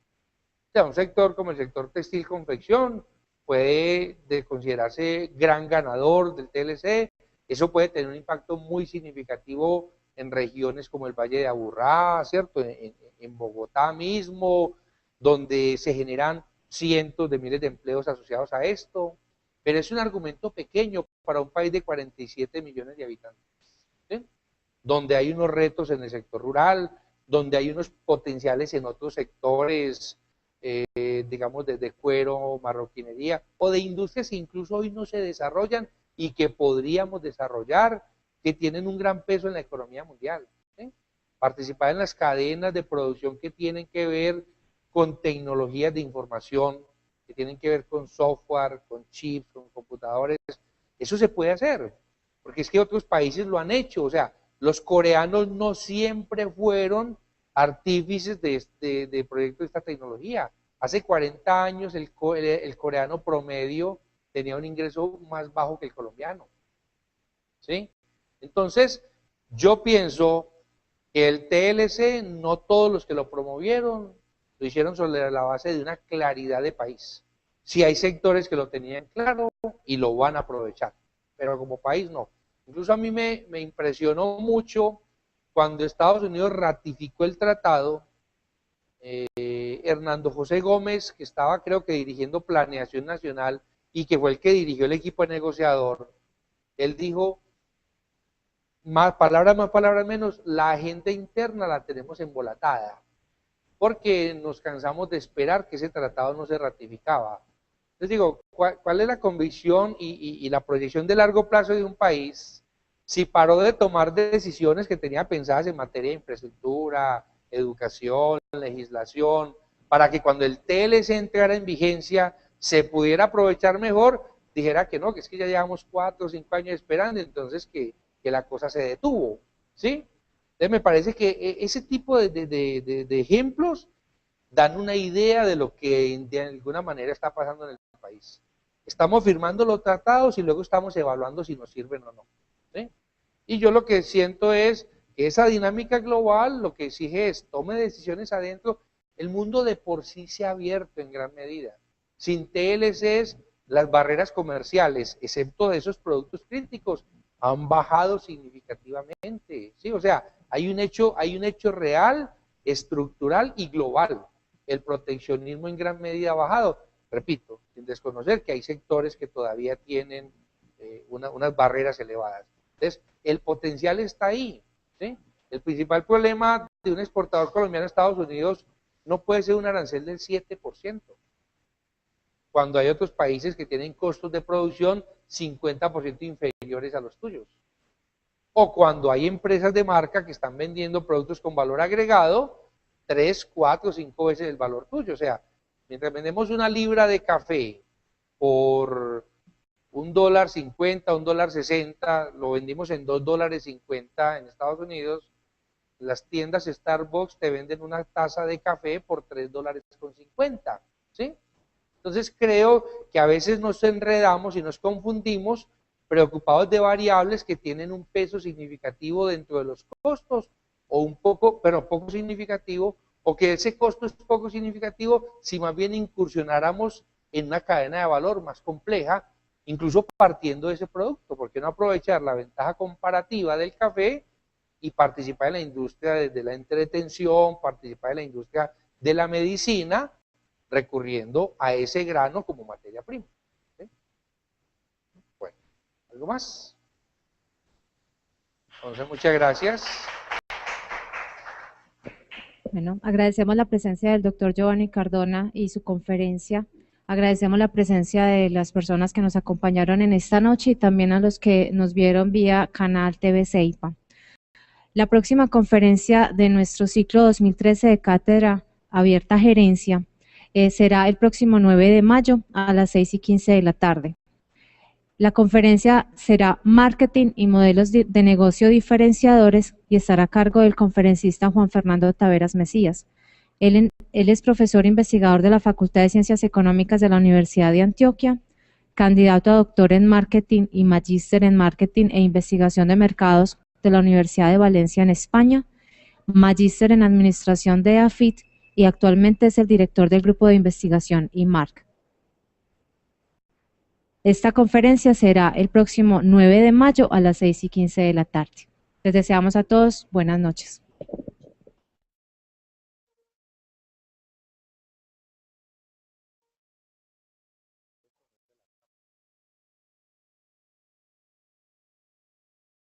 O sea, un sector como el sector textil confección puede considerarse gran ganador del TLC, eso puede tener un impacto muy significativo en regiones como el Valle de Aburrá, ¿cierto? En Bogotá mismo, donde se generan cientos de miles de empleos asociados a esto, pero es un argumento pequeño para un país de 47 millones de habitantes, ¿sí? Donde hay unos retos en el sector rural, donde hay unos potenciales en otros sectores, digamos desde cuero, marroquinería, o de industrias que incluso hoy no se desarrollan y que podríamos desarrollar, que tienen un gran peso en la economía mundial, ¿sí? Participar en las cadenas de producción que tienen que ver con tecnologías de información, que tienen que ver con software, con chips, con computadores, eso se puede hacer, porque es que otros países lo han hecho, o sea, los coreanos no siempre fueron artífices de proyectos de esta tecnología. Hace 40 años el coreano promedio tenía un ingreso más bajo que el colombiano, ¿sí? Entonces, yo pienso que el TLC, no todos los que lo promovieron, lo hicieron sobre la base de una claridad de país. Sí hay sectores que lo tenían claro y lo van a aprovechar, pero como país no. Incluso a mí me impresionó mucho cuando Estados Unidos ratificó el tratado, Hernando José Gómez, que estaba creo que dirigiendo Planeación Nacional y que fue el que dirigió el equipo negociador, él dijo, más palabras menos, la agenda interna la tenemos embolatada, porque nos cansamos de esperar que ese tratado no se ratificaba. Les digo, ¿cuál es la convicción y la proyección de largo plazo de un país si paró de tomar decisiones que tenía pensadas en materia de infraestructura, educación, legislación, para que cuando el TLC entrara en vigencia se pudiera aprovechar mejor? Dijera que no, que es que ya llevamos 4 o 5 años esperando, entonces que la cosa se detuvo, ¿sí? Entonces me parece que ese tipo de ejemplos dan una idea de lo que de alguna manera está pasando en el país. Estamos firmando los tratados y luego estamos evaluando si nos sirven o no, ¿sí? Y yo lo que siento es que esa dinámica global lo que exige es tome decisiones adentro. El mundo de por sí se ha abierto en gran medida. Sin TLCs, las barreras comerciales, excepto de esos productos críticos, han bajado significativamente, ¿sí? O sea, hay un hecho real, estructural y global. El proteccionismo en gran medida ha bajado, repito, sin desconocer que hay sectores que todavía tienen unas barreras elevadas. Entonces, el potencial está ahí, ¿sí? El principal problema de un exportador colombiano a Estados Unidos no puede ser un arancel del 7%, cuando hay otros países que tienen costos de producción 50% inferiores a los tuyos. O cuando hay empresas de marca que están vendiendo productos con valor agregado 3, 4, 5 veces el valor tuyo. O sea, mientras vendemos una libra de café por $1.50, $1.60, lo vendimos en $2.50 en Estados Unidos, las tiendas Starbucks te venden una taza de café por $3.50, ¿sí? Entonces creo que a veces nos enredamos y nos confundimos preocupados de variables que tienen un peso significativo dentro de los costos, o un poco, pero poco significativo, o que ese costo es poco significativo si más bien incursionáramos en una cadena de valor más compleja, incluso partiendo de ese producto. ¿Por qué no aprovechar la ventaja comparativa del café y participar en la industria de la entretención, participar en la industria de la medicina, recurriendo a ese grano como materia prima? ¿Sí? Bueno, ¿algo más? Entonces, muchas gracias. Bueno, agradecemos la presencia del doctor Giovanni Cardona y su conferencia. Agradecemos la presencia de las personas que nos acompañaron en esta noche y también a los que nos vieron vía canal TV Ceipa. La próxima conferencia de nuestro ciclo 2013 de Cátedra Abierta Gerencia será el próximo 9 de mayo a las 6:15 de la tarde. La conferencia será Marketing y Modelos de Negocio Diferenciadores y estará a cargo del conferencista Juan Fernando Taveras Mesías. Él es profesor investigador de la Facultad de Ciencias Económicas de la Universidad de Antioquia, candidato a doctor en Marketing y magíster en Marketing e Investigación de Mercados de la Universidad de Valencia en España, magíster en Administración de AFIT y actualmente es el director del Grupo de Investigación IMARC. Esta conferencia será el próximo 9 de mayo a las 6:15 de la tarde. Les deseamos a todos buenas noches.